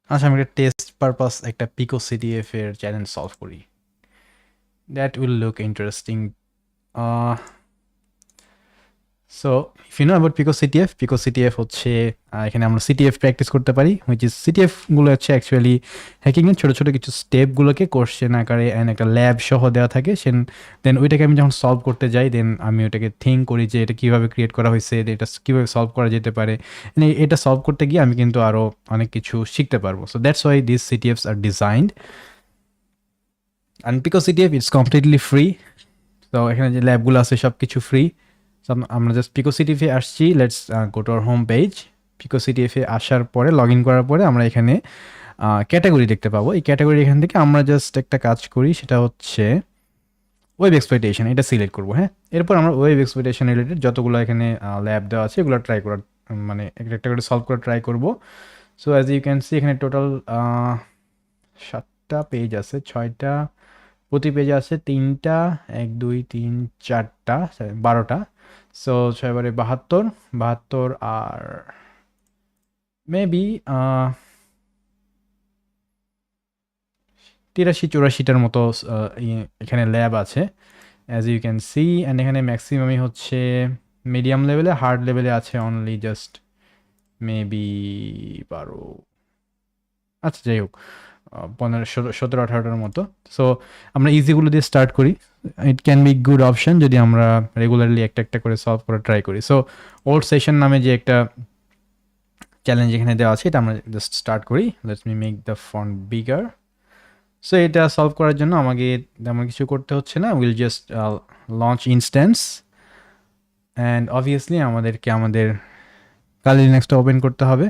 আচ্ছা, আমি একটা টেস্ট পারপাস একটা পিকো সিটিএফ এর চ্যালেঞ্জ সলভ করি। That will look interesting. So if you know about picoCTF হচ্ছে এখানে আমরা সিটিএফ প্র্যাকটিস করতে পারি, হুইচ ইজ সিটিএফ গুলো হচ্ছে অ্যাকচুয়ালি হ্যাকিংয়ের ছোটো ছোটো কিছু স্টেপগুলোকে কোশ্চেন আকারে অ্যান্ড একটা ল্যাব সহ দেওয়া থাকে। দেন ওইটাকে আমি যখন সলভ করতে যাই, দেন আমি ওটাকে থিঙ্ক করি যে এটা কীভাবে ক্রিয়েট করা হয়েছে, এটা কীভাবে সলভ করা যেতে পারে। এটা সলভ করতে গিয়ে আমি কিন্তু আরও অনেক কিছু শিখতে পারবো। So that's why this CTFs are designed. And Pico CTF it's completely free. তো এখানে যে ল্যাবগুলো আছে সব কিছু ফ্রি। সো আমরা জাস্ট পিকো সিটিএফে আসছি। Let's go to our home page. Pico সিটিএফে আসার পরে লগ ইন করার পরে আমরা এখানে ক্যাটাগরি দেখতে পাবো। এই ক্যাটাগরি এখান থেকে আমরা জাস্ট একটা কাজ করি, সেটা হচ্ছে ওয়েব এক্সপ্লয়টেশন, এটা সিলেক্ট করবো। হ্যাঁ, এরপর আমরা ওয়েব এক্সপ্লয়টেশন রিলেটেড যতগুলো এখানে ল্যাব দেওয়া আছে এগুলো ট্রাই করার মানে একটা একটা করে সলভ করে ট্রাই করবো। So as you can see এখানে টোটাল 7টা পেজ আছে, 6টা, প্রতি পেজে আছে 3টা, 1 2 3 4টা, 12টা। সো 6 × 72, 72 আর মেবি 83-84টার মতো এখানে ল্যাব আছে as you can see. And এখানে ম্যাক্সিমামই হচ্ছে মিডিয়াম লেভেলে, হার্ড লেভেলে আছে অনলি জাস্ট মেবি 12। আচ্ছা, যাই হোক, 15 17 18টার মতো। সো আমরা ইজিগুলো দিয়ে স্টার্ট করি। It can be good option যদি আমরা রেগুলারলি একটা একটা করে সলভ করে ট্রাই করি। সো ওল্ড সেশন নামে যে একটা চ্যালেঞ্জ এখানে দেওয়া আছে, এটা আমরা জাস্ট স্টার্ট করি। Let's me make the font bigger. So এটা সলভ করার জন্য আমাকে তেমন কিছু করতে হচ্ছে না। Will just launch instance and obviously আমাদেরকে আমাদের কালি লিনাক্সটা ওপেন করতে হবে।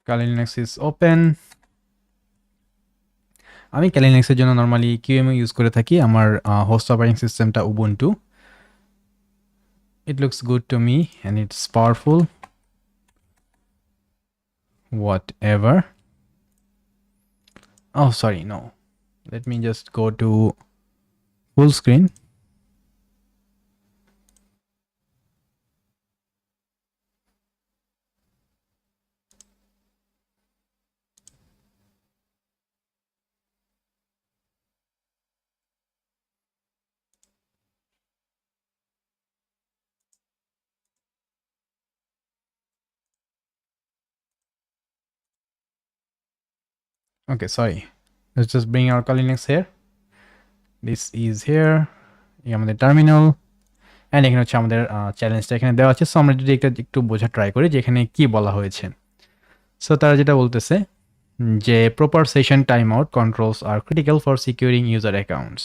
কালি লিনাক্স ইজ ওপেন। আমি কালি লিনাক্সের জন্য নর্মালি কিউএমও ইউজ করে থাকি। আমার হোস্ট অপারেটিং সিস্টেমটা Ubuntu. It looks good to me and it's powerful. Whatever. Oh, sorry, no. Let me just go to full screen. Okay, sorry. Let's just bring our Kali Linux here. This is here. এই আমাদের terminal and এখানে হচ্ছে আমাদের চ্যালেঞ্জটা এখানে দেওয়া আছে। So আমরা যদি এটা একটু বোঝা ট্রাই করি যে এখানে কি বলা হয়েছে। সো তারা যেটা বলতেছে যে proper session time out controls are critical for securing user accounts.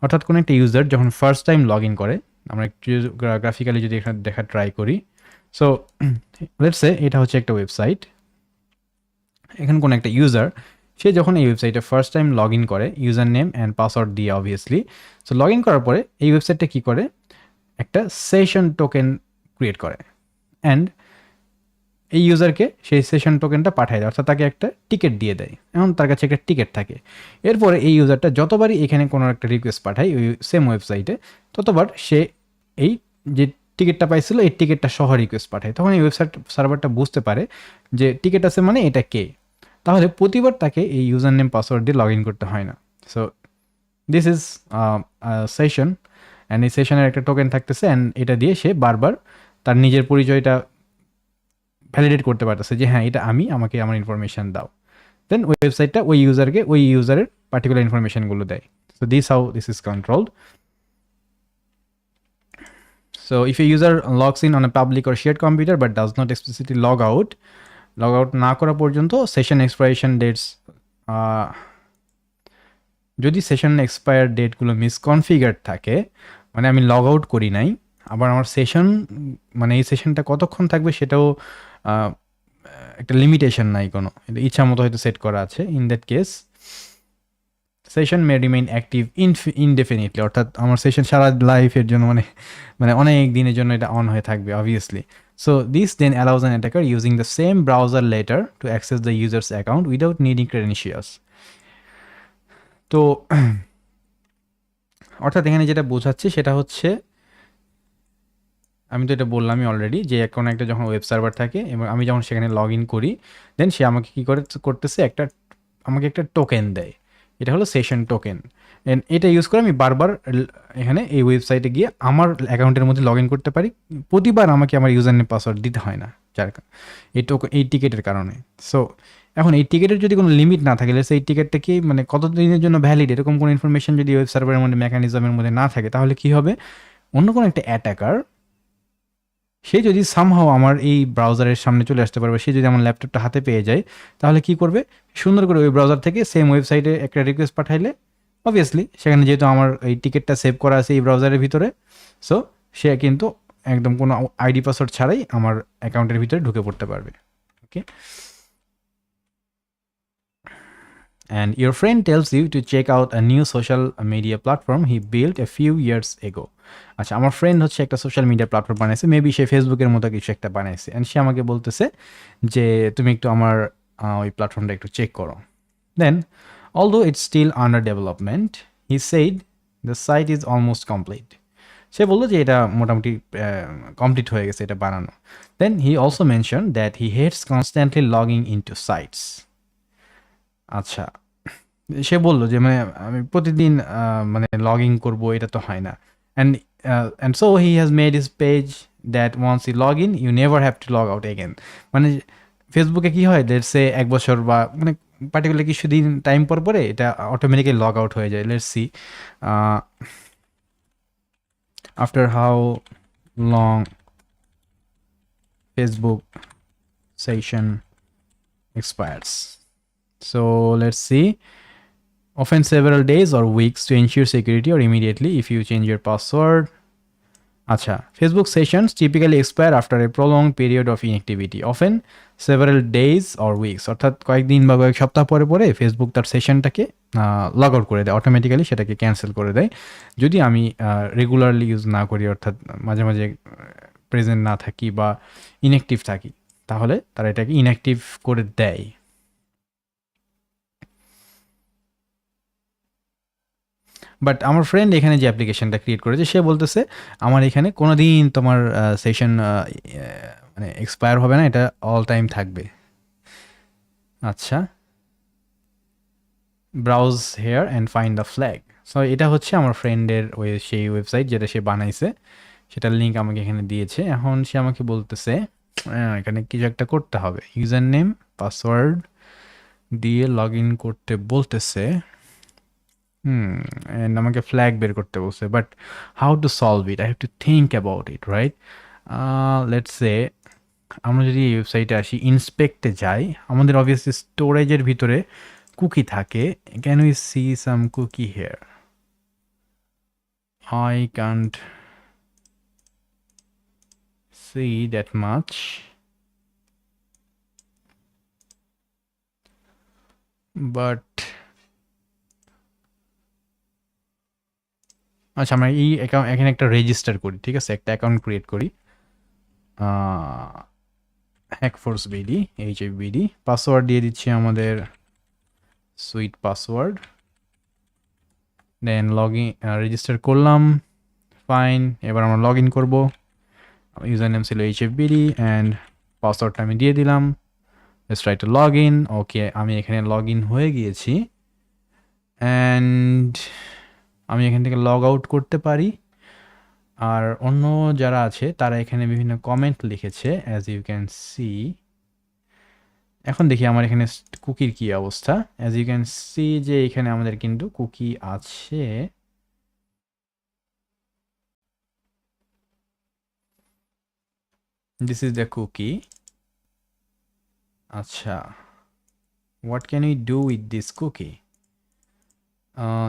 অর্থাৎ কোনো একটা ইউজার যখন ফার্স্ট টাইম লগ ইন করে, আমরা একটু গ্রাফিক্যালি যদি এখানে দেখা ট্রাই করি। সো লেটস সে এটা হচ্ছে একটা ওয়েবসাইট। এখানে কোনো একটা ইউজার সে যখন এই ওয়েবসাইটে ফার্স্ট টাইম লগ ইন করে ইউজার নেম অ্যান্ড পাসওয়ার্ড দিয়ে অবভিয়াসলি। সো লগ ইন করার পরে এই ওয়েবসাইটটা কী করে, একটা সেশন টোকেন ক্রিয়েট করে অ্যান্ড এই ইউজারকে সেই সেশন টোকেনটা পাঠায় দেয়, অর্থাৎ তাকে একটা টিকিট দিয়ে দেয়। এখন তার কাছে একটা টিকিট থাকে। এরপরে এই ইউজারটা যতবারই এখানে কোনো একটা রিকোয়েস্ট পাঠায় ওই সেম ওয়েবসাইটে, ততবার সে এই যে টিকিটটা পাইছিল এই টিকিটটা সহ রিকোয়েস্ট পাঠায়। তখন এই ওয়েবসাইট সার্ভারটা বুঝতে পারে যে টিকিট আছে মানে এটা কে। তাহলে প্রতিবার তাকে এই ইউজার নেম পাসওয়ার্ড দিয়ে লগ ইন করতে হয় না। So this is session and এই সেশনের একটা টোকেন থাকতেছে অ্যান্ড এটা দিয়ে সে বারবার তার নিজের পরিচয়টা ভ্যালিডেট করতে পারতেছে যে হ্যাঁ এটা আমি, আমাকে আমার ইনফরমেশান দাও। দেন ওয়েবসাইটটা ওই ইউজারকে ওই ইউজারের পার্টিকুলার ইনফরমেশানগুলো দেয়। So how this is controlled. So if a user logs in on a public or shared computer but does not explicitly log out না করা পর্যন্ত সেশন এক্সপায়ারেশন ডেটস, যদি সেশন এক্সপায়ার ডেটগুলো মিসকনফিগার থাকে, মানে আমি লগ আউট করি নাই, আবার আমার সেশন মানে এই সেশনটা কতক্ষণ থাকবে সেটাও একটা লিমিটেশন নাই কোনো, এটা ইচ্ছা মতো হয়তো সেট করা আছে। In that case session May remain active ইনডেফিনিটলি, অর্থাৎ আমার সেশন সারা লাইফের জন্য মানে অনেক দিনের জন্য এটা অন হয়ে থাকবে obviously. So this then allows an attacker using the same browser later to access the user's account without needing credentials. তো অর্থাৎ এখানে যেটা বোঝাচ্ছে সেটা হচ্ছে, আমি তো এটা বললামই অলরেডি, যে কোনো একটা যখন ওয়েব সার্ভার থাকে এবং আমি যখন সেখানে লগ ইন করি, দেন সে আমাকে কী করতেছে, আমাকে একটা টোকেন দেয়। এটা হলো সেশন টোকেন। এটা ইউজ করে আমি বারবার এখানে এই ওয়েবসাইটে গিয়ে আমার অ্যাকাউন্টের মধ্যে লগ ইন করতে পারি। প্রতিবার আমাকে আমার ইউজার নেম পাসওয়ার্ড দিতে হয় না, এই টিকেটের কারণে। সো এখন এই টিকেটের যদি কোনো লিমিট না থাকে, এই টিকেটটা কি মানে কতদিনের জন্য ভ্যালিড, এরকম কোনো ইনফরমেশন যদি ওয়েব সার্ভারের মধ্যে মেকানিজমের মধ্যে না থাকে, তাহলে কি হবে, অন্য কোনো একটা অ্যাটাকার সে যদি সামহাও আমার এই ব্রাউজারের সামনে চলে আসতে পারবে, সে যদি আমার ল্যাপটপটা হাতে পেয়ে যায়, তাহলে কি করবে, সুন্দর করে ওই ব্রাউজার থেকে সেম ওয়েবসাইটে একটা রিকোয়েস্ট পাঠাইলে, অবভিয়াসলি সেখানে যেহেতু আমার এই টিকিটটা সেভ করা আছে এই ব্রাউজারের ভিতরে, সো সে কিন্তু একদম কোনো আইডি পাসওয়ার্ড ছাড়াই আমার অ্যাকাউন্টের ভিতরে ঢুকে পড়তে পারবে। ওকে, and your friend tells you to check out a new social media platform he built a few years ago. আচ্ছা, আমার ফ্রেন্ড হচ্ছে একটা সোশ্যাল মিডিয়া প্ল্যাটফর্ম বানাইছে, মেবি সে ফেসবুকের মতো কিছু একটা বানাইছে, অ্যান্ড সে আমাকে বলতেছে যে তুমি একটু আমার ওই প্ল্যাটফর্মটা একটু চেক করো। দেন although it's still under development, he said the site is almost complete. সে বললো যে এটা মোটামুটি কমপ্লিট হয়ে গেছে এটা বানানো। Then he also mention that he hates constantly logging into sites. আচ্ছা, সে বলল যে মানে আমি প্রতিদিন মানে লগ ইন করবো, এটা তো হয় না। And so he has made his page that once you log in you never have to log out again. মানে ফেসবুকে কি হয়, লেটস সে 1 বছর বা মানে পার্টিকুলার কিছুদিন টাইম পর পরে এটা অটোমেটিক্যালি লগ আউট হয়ে যায়। Let's see after how long Facebook session expires. So let's see. Often several days or weeks to ensure security or immediately if you change your password. আচ্ছা, Facebook sessions typically expire after a prolonged period of inactivity, often several days or weeks, অর্থাৎ কয়েকদিন বা কয়েক সপ্তাহ পরে পরে Facebook তার সেশনটাকে log out করে দেয়, অটোমেটিক্যালি সেটাকে ক্যান্সেল করে দেয় যদি আমি রেগুলারলি ইউজ না করি, অর্থাৎ মাঝে মাঝে প্রেজেন্ট না থাকি বা ইনঅ্যাক্টিভ থাকি, তাহলে তারা এটাকে ইনঅ্যাক্টিভ করে দেয়। বাট আমার ফ্রেন্ড এখানে যে অ্যাপ্লিকেশনটা ক্রিয়েট করেছে, সে বলতেছে আমার এখানে কোনো দিন তোমার সেশন মানে এক্সপায়ার হবে না, এটা অল টাইম থাকবে। আচ্ছা, browse here and find the flag. So এটা হচ্ছে আমার ফ্রেন্ডের সেই ওয়েবসাইট যেটা সে বানাইছে, সেটার লিঙ্ক আমাকে এখানে দিয়েছে। এখন সে আমাকে বলতেছে এখানে কিছু একটা করতে হবে, ইউজার নেম পাসওয়ার্ড দিয়ে লগ ইন করতে বলতেছে। and আমাকে ফ্ল্যাগ বের করতে বলছে, but how to solve it, I have to think about it, right? Let's say আমরা যদি এই ওয়েবসাইটে আসি, ইন্সপেক্টে যাই, আমাদের অবভিয়াসলি স্টোরেজের ভিতরে কুকি থাকে। Can we see some cookie here? I can't see that much, but আচ্ছা, আমরা এই এখানে একটা রেজিস্টার করি, ঠিক আছে, একটা অ্যাকাউন্ট ক্রিয়েট করি, হ্যাকফোর্স বিডি HFBD, পাসওয়ার্ড দিয়ে দিচ্ছি আমাদের sweet password, then log in register করলাম, ফাইন। এবার আমরা লগ ইন করবো, ইউজার নেম ছিল HFBD অ্যান্ড পাসওয়ার্ডটা আমি দিয়ে দিলাম। Let's try to log in. Okay, আমি এখানে লগ ইন হয়ে গিয়েছি অ্যান্ড আমি এখান থেকে লগ আউট করতে পারি। আর অন্য যারা আছে তারা এখানে বিভিন্ন কমেন্ট লিখেছে, অ্যাজ ইউ ক্যান সি। এখন দেখি আমার এখানে কুকির কি অবস্থা। অ্যাজ ইউ ক্যান সি যে এখানে আমাদের কিন্তু কুকি আছে। This is the cookie. আচ্ছা, what can we do with this cookie?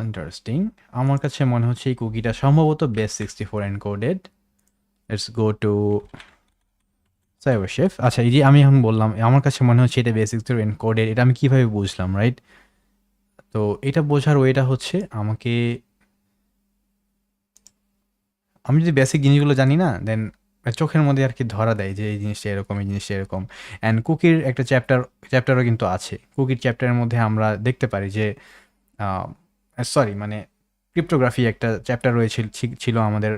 Interesting. আমার কাছে মনে হচ্ছে এই কুকিটা সম্ভবত base64 encoded. Let's go to CyberChef. আচ্ছা, এই যে আমি এখন বললাম আমার কাছে মনে হচ্ছে এটা base64 এনকোডেড, এটা আমি কিভাবে বুঝলাম, রাইট? তো এটা বোঝার ওয়েটা হচ্ছে আমি যদি বেসিক জিনিসগুলো জানি না, দেন চোখের মধ্যে আর কি ধরা দেয় যে এই জিনিসটা এরকম, এই জিনিসটা এরকম। অ্যান্ড কুকির একটা চ্যাপ্টারও কিন্তু আছে। কুকির চ্যাপ্টারের মধ্যে আমরা দেখতে পারি যে সরি মানে ক্রিপ্টোগ্রাফি একটা চ্যাপ্টার রয়েছে ছিল আমাদের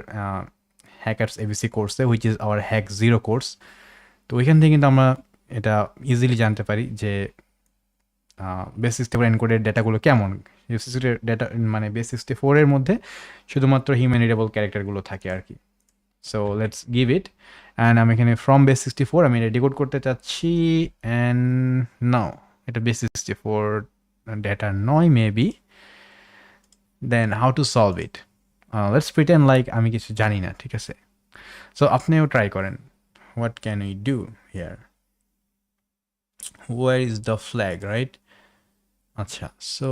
হ্যাকার্স এবিসি কোর্সে, which is our hack zero course. তো ওইখান থেকে কিন্তু আমরা এটা ইজিলি জানতে পারি যে বেস 64 এনকোডের ডেটাগুলো কেমন। বেস 64 ডেটা মানে বেস 64 এর মধ্যে শুধুমাত্র হিউম্যান রিডেবল ক্যারেক্টারগুলো থাকে আর কি। So let's give it, and আমি এখানে ফ্রম বেস 64 আমি এটা ডিকোড করতে চাচ্ছি, অ্যান্ড নাও এটা বেস 64 ডেটা নয় maybe. Then how to solve it, let's pretend like আমি কিছু জানি না, ঠিক আছে? সো আপনিও ট্রাই করেন। What can we do here, where is the flag, right? আচ্ছা, so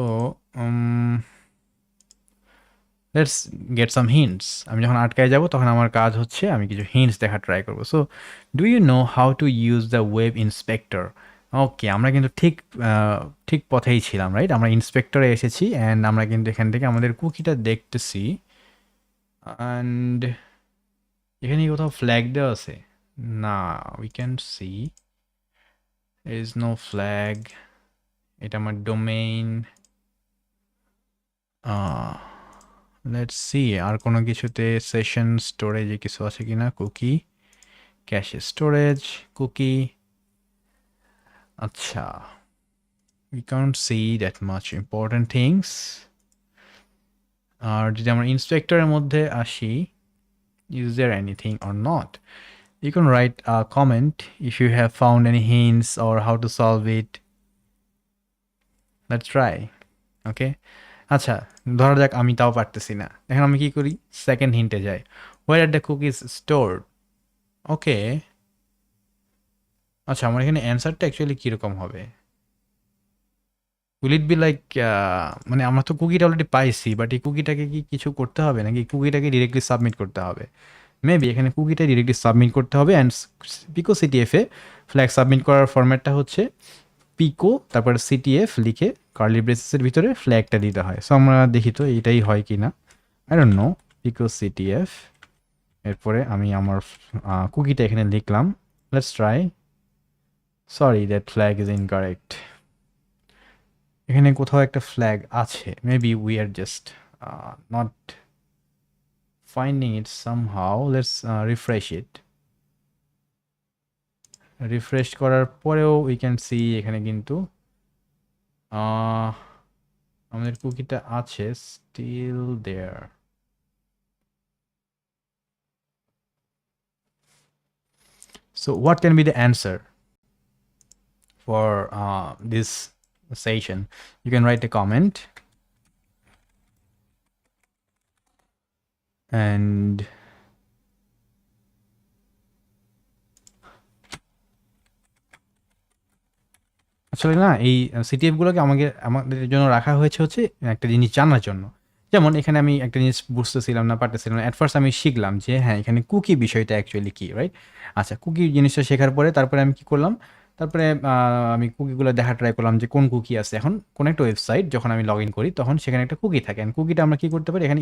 let's get some hints. আমি যখন আটকায় যাব তখন আমার কাজ হচ্ছে আমি কিছু হিন্টস দেখা ট্রাই করবো। So do you know how to use the web inspector? Okay, আমরা কিন্তু ঠিক পথেই ছিলাম, রাইট? আমরা ইন্সপেক্টরে এসেছি, অ্যান্ড আমরা কিন্তু এখান থেকে আমাদের কুকিটা দেখতেছি, অ্যান্ড এখানে কি কোথাও ফ্ল্যাগ দেওয়া আছে? না, we can see there is no flag. এটা আমার ডোমেইন। লেটস সি আর কোনো কিছুতে সেশন স্টোরেজে কিছু আছে কিনা। কুকি, ক্যাশে স্টোরেজ, কুকি। আচ্ছা, we can't see that much important things. আর যদি আমরা ইন্সপেক্টরের মধ্যে আসি, is there anything or not? You can write a comment if you have found any hints or how to solve it. Let's try. Okay. আচ্ছা, ধরা যাক আমি তাও পারতেছি না। এখন আমি কি করি? সেকেন্ড হিন্টে যাই। Where are the cookies stored? ওকে, আচ্ছা আমার এখানে অ্যান্সারটা অ্যাকচুয়ালি কীরকম হবে? উইল ইট বি লাইক, মানে আমরা তো কুকিটা অলরেডি পাইছি, বাট এই কুকিটাকে কি কিছু করতে হবে নাকি কুকিটাকে ডিরেক্টলি সাবমিট করতে হবে? মেবি এখানে কুকিটা ডিরেক্টলি সাবমিট করতে হবে, অ্যান্ড পিকো সিটিএফে ফ্ল্যাগ সাবমিট করার ফরম্যাটটা হচ্ছে পিকো তারপরে সিটিএফ লিখে কার্লি ব্রেসেসের ভিতরে ফ্ল্যাগটা দিতে হয়। সো আমরা দেখি তো এইটাই হয় কি না। I don't know, picoCTF, এরপরে আমি আমার কুকিটা এখানে লিখলাম। Let's try. Sorry, that flag is incorrect. এখানে কোথাও একটা ফ্ল্যাগ আছে, maybe we are just not finding it somehow. Let's refresh it. Refresh করার পরেও উই ক্যান সি এখানে কিন্তু আমাদের কুকিটা আছে still there. So what can be the answer for this session? You can write a comment, and আসলে না এই সিটিএফ গুলোকে আমাদের জন্য রাখা হয়েছে হচ্ছে একটা জিনিস জানার জন্য। যেমন এখানে আমি একটা জিনিস বুঝতেছিলাম না, পারতেছিলাম না, অ্যাট ফার্স্ট আমি শিখলাম যে হ্যাঁ এখানে কুকি বিষয়টা অ্যাকচুয়ালি কি, রাইট? আচ্ছা, কুকি জিনিসটা শেখার পরে তারপরে আমি কি করলাম, তারপরে আমি কুকিগুলো দেখা ট্রাই করলাম যে কোন কুকি আছে। এখন কোন একটা ওয়েবসাইট যখন আমি লগ ইন করি তখন সেখানে একটা কুকি থাকে, অ্যান্ড কুকিটা আমরা কি করতে পারি, এখানে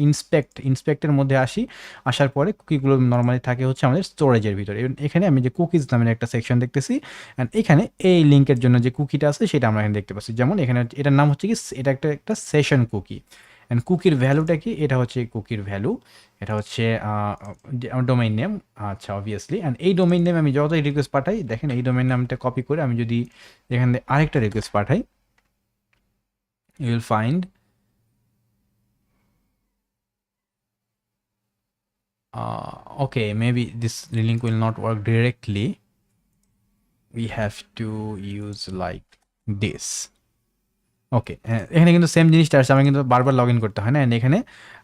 ইন্সপেক্টের মধ্যে আসি, আসার পরে কুকিগুলো নর্মালি থাকে হচ্ছে আমাদের স্টোরেজের ভিতরে। এখানে আমি যে কুকিজ নামের একটা সেকশন দেখতেছি, অ্যান্ড এখানে এই লিঙ্কের জন্য যে কুকিটা আছে সেটা আমরা এখানে দেখতে পাচ্ছি। যেমন এখানে এটার নাম হচ্ছে কি, এটা একটা সেশন কুকি, অ্যান্ড কুকির ভ্যালুটা কি, এটা হচ্ছে কুকির ভ্যালু, এটা হচ্ছে ডোমেইন নেম। আচ্ছা, অবভিয়াসলি, অ্যান্ড এই ডোমেইন নেম আমি যতই রিকোয়েস্ট পাঠাই, দেখেন এই ডোমেইন নামটা কপি করে আমি যদি এখানে আরেকটা রিকোয়েস্ট পাঠাই, you will find okay, maybe this link will not work directly. We have to use like this. ওকে, এখানে কিন্তু সেম জিনিসটা আসছে, আমার কিন্তু বারবার লগ ইন করতে হয় না। অ্যান্ড এখানে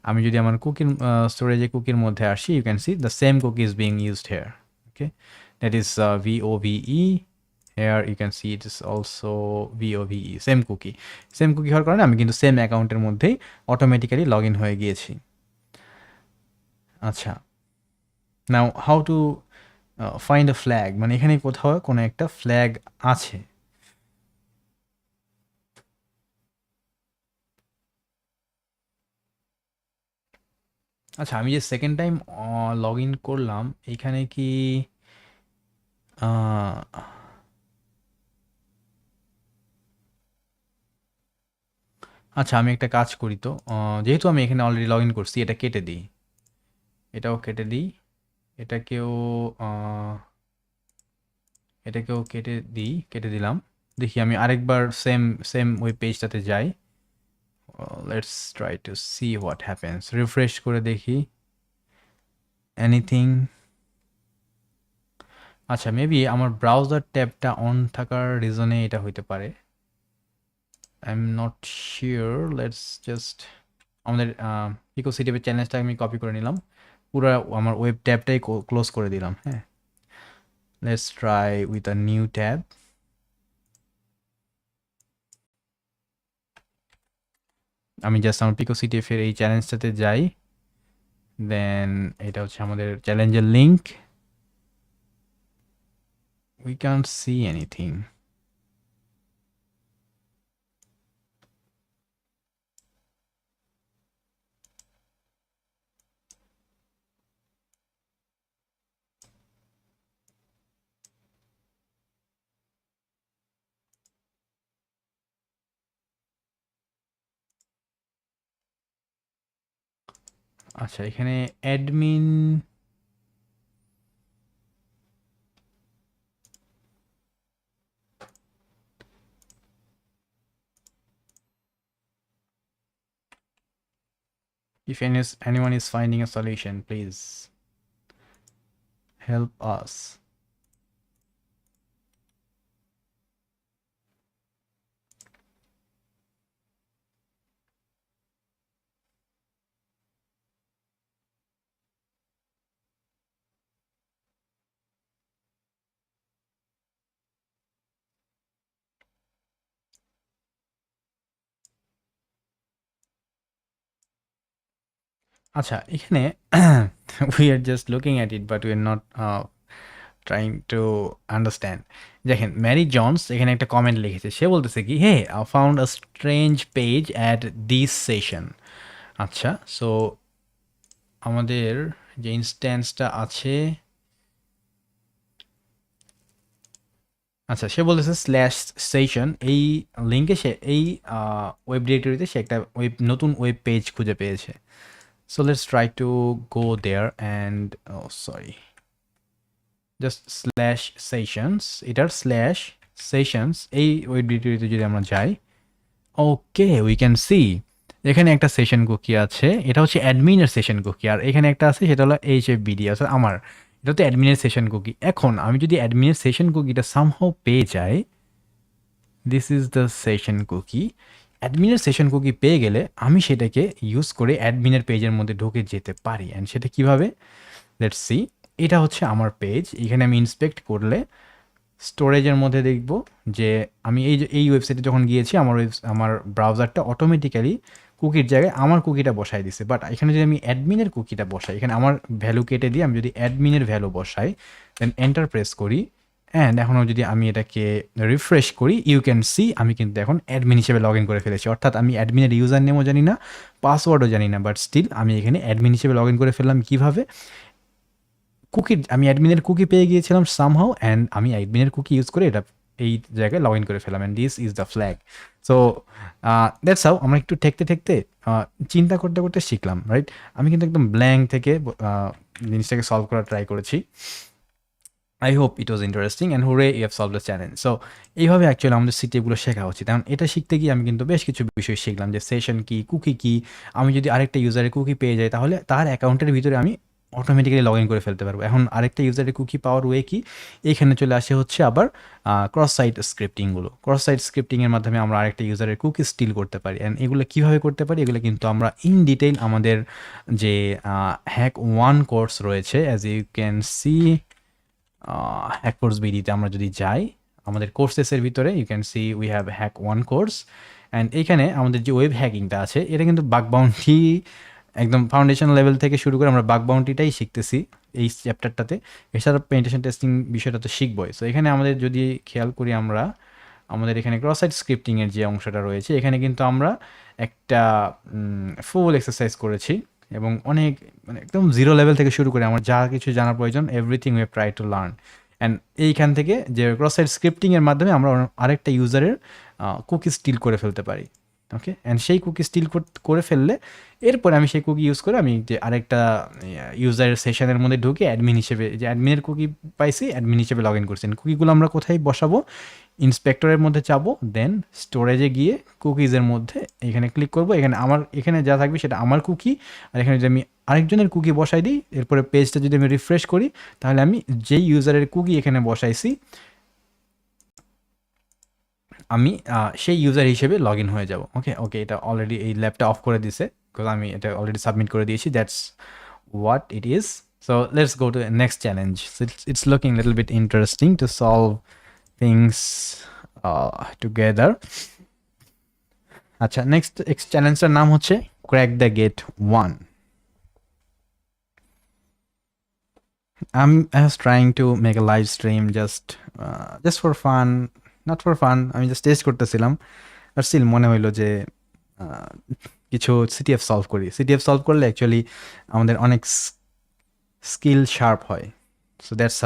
আমি যদি আমার কুকির স্টোরেজে কুকির মধ্যে আসি, you can see the same cookie is being used here. Okay, that is VOVE। Here you can see it is also VOVE, same cookie. Same cookie হওয়ার কারণে আমি কিন্তু সেম অ্যাকাউন্টের মধ্যেই অটোমেটিক্যালি লগ ইন হয়ে গিয়েছি। আচ্ছা, now how to find a flag, মানে এখানে কোথাও কোনো একটা ফ্ল্যাগ আছে। আচ্ছা, আমি যে সেকেন্ড টাইম লগ ইন করলাম, এইখানে কি আচ্ছা, আমি একটা কাজ করি তো, যেহেতু আমি এখানে অলরেডি লগ ইন করছি, এটা কেটে দিই, এটাও কেটে দিই, এটাকেও এটাকেও কেটে দিলাম। দেখি আমি আরেকবার সেম সেম ওই পেজটাতে যাই। Let's try to see what happens. Refresh করে দেখি এনিথিং। আচ্ছা, মেবি আমার ব্রাউজার ট্যাবটা অন থাকার রিজনে এটা হইতে পারে। I am not sure. Let's just আমাদের পিকো সিটিভের চ্যালেঞ্জটা আমি কপি করে নিলাম, পুরো আমার ওয়েব ট্যাবটাই ক্লোজ করে দিলাম। হ্যাঁ, let's try with a new tab. আমি জাস্ট আমার পিকো সিটিএফের এই চ্যালেঞ্জটাতে যাই, দেন এটা হচ্ছে আমাদের চ্যালেঞ্জের link. We can't see anything. আচ্ছা, এখানে admin, if anyone is finding a solution, please help us. আচ্ছা, এখানে we are just looking at it but we are not trying to understand. দেখেন, ম্যারি জনস এখানে একটা কমেন্ট লিখেছে। সে বলতেছে কি, hey I found a strange page at this session. আচ্ছা, সো আমাদের যে ইনস্ট্যান্সটা আছে, আচ্ছা, সে বলতেছে স্ল্যাশ সেশন, এই লিঙ্কে সে এই ওয়েব ডিরেক্টরিতে সে একটা নতুন ওয়েব পেজ খুঁজে পেয়েছে। So let's try to go there and, oh sorry, just slash sessions, এটার স্ল্যাশ সেশনস এই ওয়েব ডিরেক্টরিতে যদি আমরা যাই, ওকে উই ক্যান সি এখানে একটা সেশন কুকি আছে। এটা হচ্ছে অ্যাডমিনের সেশন কুকি, আর এখানে একটা আছে সেটা হলো HFBD, অর্থাৎ আমার, এটা তো অ্যাডমিনের সেশন কুকি। এখন আমি যদি অ্যাডমিনের সেশন কুকিটা সামহাও পেয়ে যাই, this is the session cookie. অ্যাডমিনের সেশন কুকি পেয়ে গেলে আমি সেটাকে ইউজ করে অ্যাডমিনের পেজের মধ্যে ঢুকে যেতে পারি। অ্যান্ড সেটা কীভাবে, লেটস সি। এটা হচ্ছে আমার পেজ। এখানে আমি ইন্সপেক্ট করলে স্টোরেজের মধ্যে দেখব যে আমি এই ওয়েবসাইটে যখন গিয়েছি, আমার ব্রাউজারটা অটোমেটিক্যালি কুকির জায়গায় আমার কুকিটা বসাই দিছে। বাট এখানে যদি আমি অ্যাডমিনের কুকিটা বসাই, এখানে আমার ভ্যালু কেটে দিয়ে আমি যদি অ্যাডমিনের ভ্যালু বসাই, দেন এন্টার প্রেস করি, অ্যান্ড এখনও যদি আমি এটাকে রিফ্রেশ করি, ইউ ক্যান সি আমি কিন্তু এখন অ্যাডমিন হিসেবে লগ ইন করে ফেলেছি। অর্থাৎ আমি অ্যাডমিনের ইউজার নেমও জানি না, পাসওয়ার্ডও জানি না, বাট স্টিল আমি এখানে অ্যাডমিন হিসেবে লগ ইন করে ফেললাম। কীভাবে, আমি অ্যাডমিনের কুকি পেয়ে গিয়েছিলাম সামহাও, অ্যান্ড আমি অ্যাডমিনের কুকি ইউজ করে এটা এই জায়গায় লগ ইন করে ফেলাম, and this is the flag. So that's how আমরা একটু ঠেকতে ঠেকতে চিন্তা করতে করতে শিখলাম, রাইট? আমি কিন্তু একদম ব্ল্যাঙ্ক থেকে জিনিসটাকে সলভ করার ট্রাই করেছি। I hope it was interesting and hurray you have solve the challenge. So এইভাবে অ্যাকচুয়ালি আমাদের সিটিএফগুলো শেখা উচিত। কারণ এটা শিখতে গিয়ে আমি কিন্তু বেশ কিছু বিষয় শিখলাম, যে সেশন কি, কুকি কি। আমি যদি আরেকটা ইউজারের কুকি পেয়ে যাই, তাহলে তার অ্যাকাউন্টের ভিতরে আমি অটোমেটিক্যালি লগ ইন করে ফেলতে পারবো। এখন আরেকটা ইউজারের কুকি পাওয়ার ওয়ে কি, এইখানে চলে আসে হচ্ছে আবার ক্রস সাইট স্ক্রিপ্টিংগুলো। ক্রস সাইট স্ক্রিপ্টিংয়ের মাধ্যমে আমরা আরেকটা ইউজারের কুকি স্টিল করতে পারি। অ্যান্ড এগুলো কীভাবে করতে পারি, এগুলো কিন্তু আমরা ইন ডিটেইল আমাদের যে হ্যাক 1 কোর্স রয়েছে, as you can see hack course বিডিতে আমরা যদি যাই, আমাদের কোর্সেসের ভিতরে you can see we have hack 1 course. And এইখানে আমাদের যে ওয়েব হ্যাকিংটা আছে, এটা কিন্তু বাগ বাউন্টি একদম ফাউন্ডেশন লেভেল থেকে শুরু করে আমরা বাগ বাউন্টিটাই শিখতেছি এই চ্যাপ্টারটাতে। এছাড়া পেনিটেশন টেস্টিং বিষয়টা তো শিখবই। সো এখানে আমাদের যদি খেয়াল করি, আমরা আমাদের এখানে ক্রস সাইট স্ক্রিপ্টিংয়ের যে অংশটা রয়েছে, এখানে কিন্তু আমরা একটা ফুল এক্সারসাইজ করেছি, এবং অনেক মানে একদম জিরো লেভেল থেকে শুরু করে আমার যা কিছু জানার প্রয়োজন, everything we have try to learn. And এইখান থেকে যে ক্রস সাইট স্ক্রিপ্টিংয়ের মাধ্যমে আমরা আরেকটা ইউজারের কুকি স্টিল করে ফেলতে পারি। ওকে, অ্যান্ড সেই কুকি স্টিল করে ফেললে এরপরে আমি সেই কুকি ইউজ করে আমি যে আরেকটা ইউজারের সেশনের মধ্যে ঢুকে অ্যাডমিন হিসেবে, যে অ্যাডমিনের কুকি পাইছি, অ্যাডমিন হিসেবে লগ ইন করছি। কুকিগুলো আমরা কোথায় বসাবো? ইন্সপেক্টরের মধ্যে যাবো, দেন স্টোরেজে গিয়ে কুকিজের মধ্যে এখানে ক্লিক করব। এখানে আমার এখানে যা থাকবে সেটা আমার কুকি, আর এখানে যদি আমি আরেকজনের কুকি বসাই দিই, এরপরে পেজটা যদি আমি রিফ্রেশ করি, তাহলে আমি যেই ইউজারের কুকি এখানে বসাইছি আমি সেই ইউজার হিসেবে লগ ইন হয়ে যাব। ওকে ওকে, এটা অলরেডি এই ল্যাবটা অফ করে দিছে, বিকজ আমি এটা অলরেডি সাবমিট করে দিয়েছি। That's what it is. So let's go to the next challenge. So it's looking a little bit interesting to solve things together. আচ্ছা, নেক্সট চ্যালেঞ্জটার নাম হচ্ছে crack the gate 1. I was trying to make a live stream just for fun, not for fun. আমি just test করতেছিলাম, আর still মনে হইলো যে কিছু সিটিএফ সলভ করি। সিটিএফ সলভ করলে অ্যাকচুয়ালি আমাদের অনেক স্কিল শার্প হয়। So that's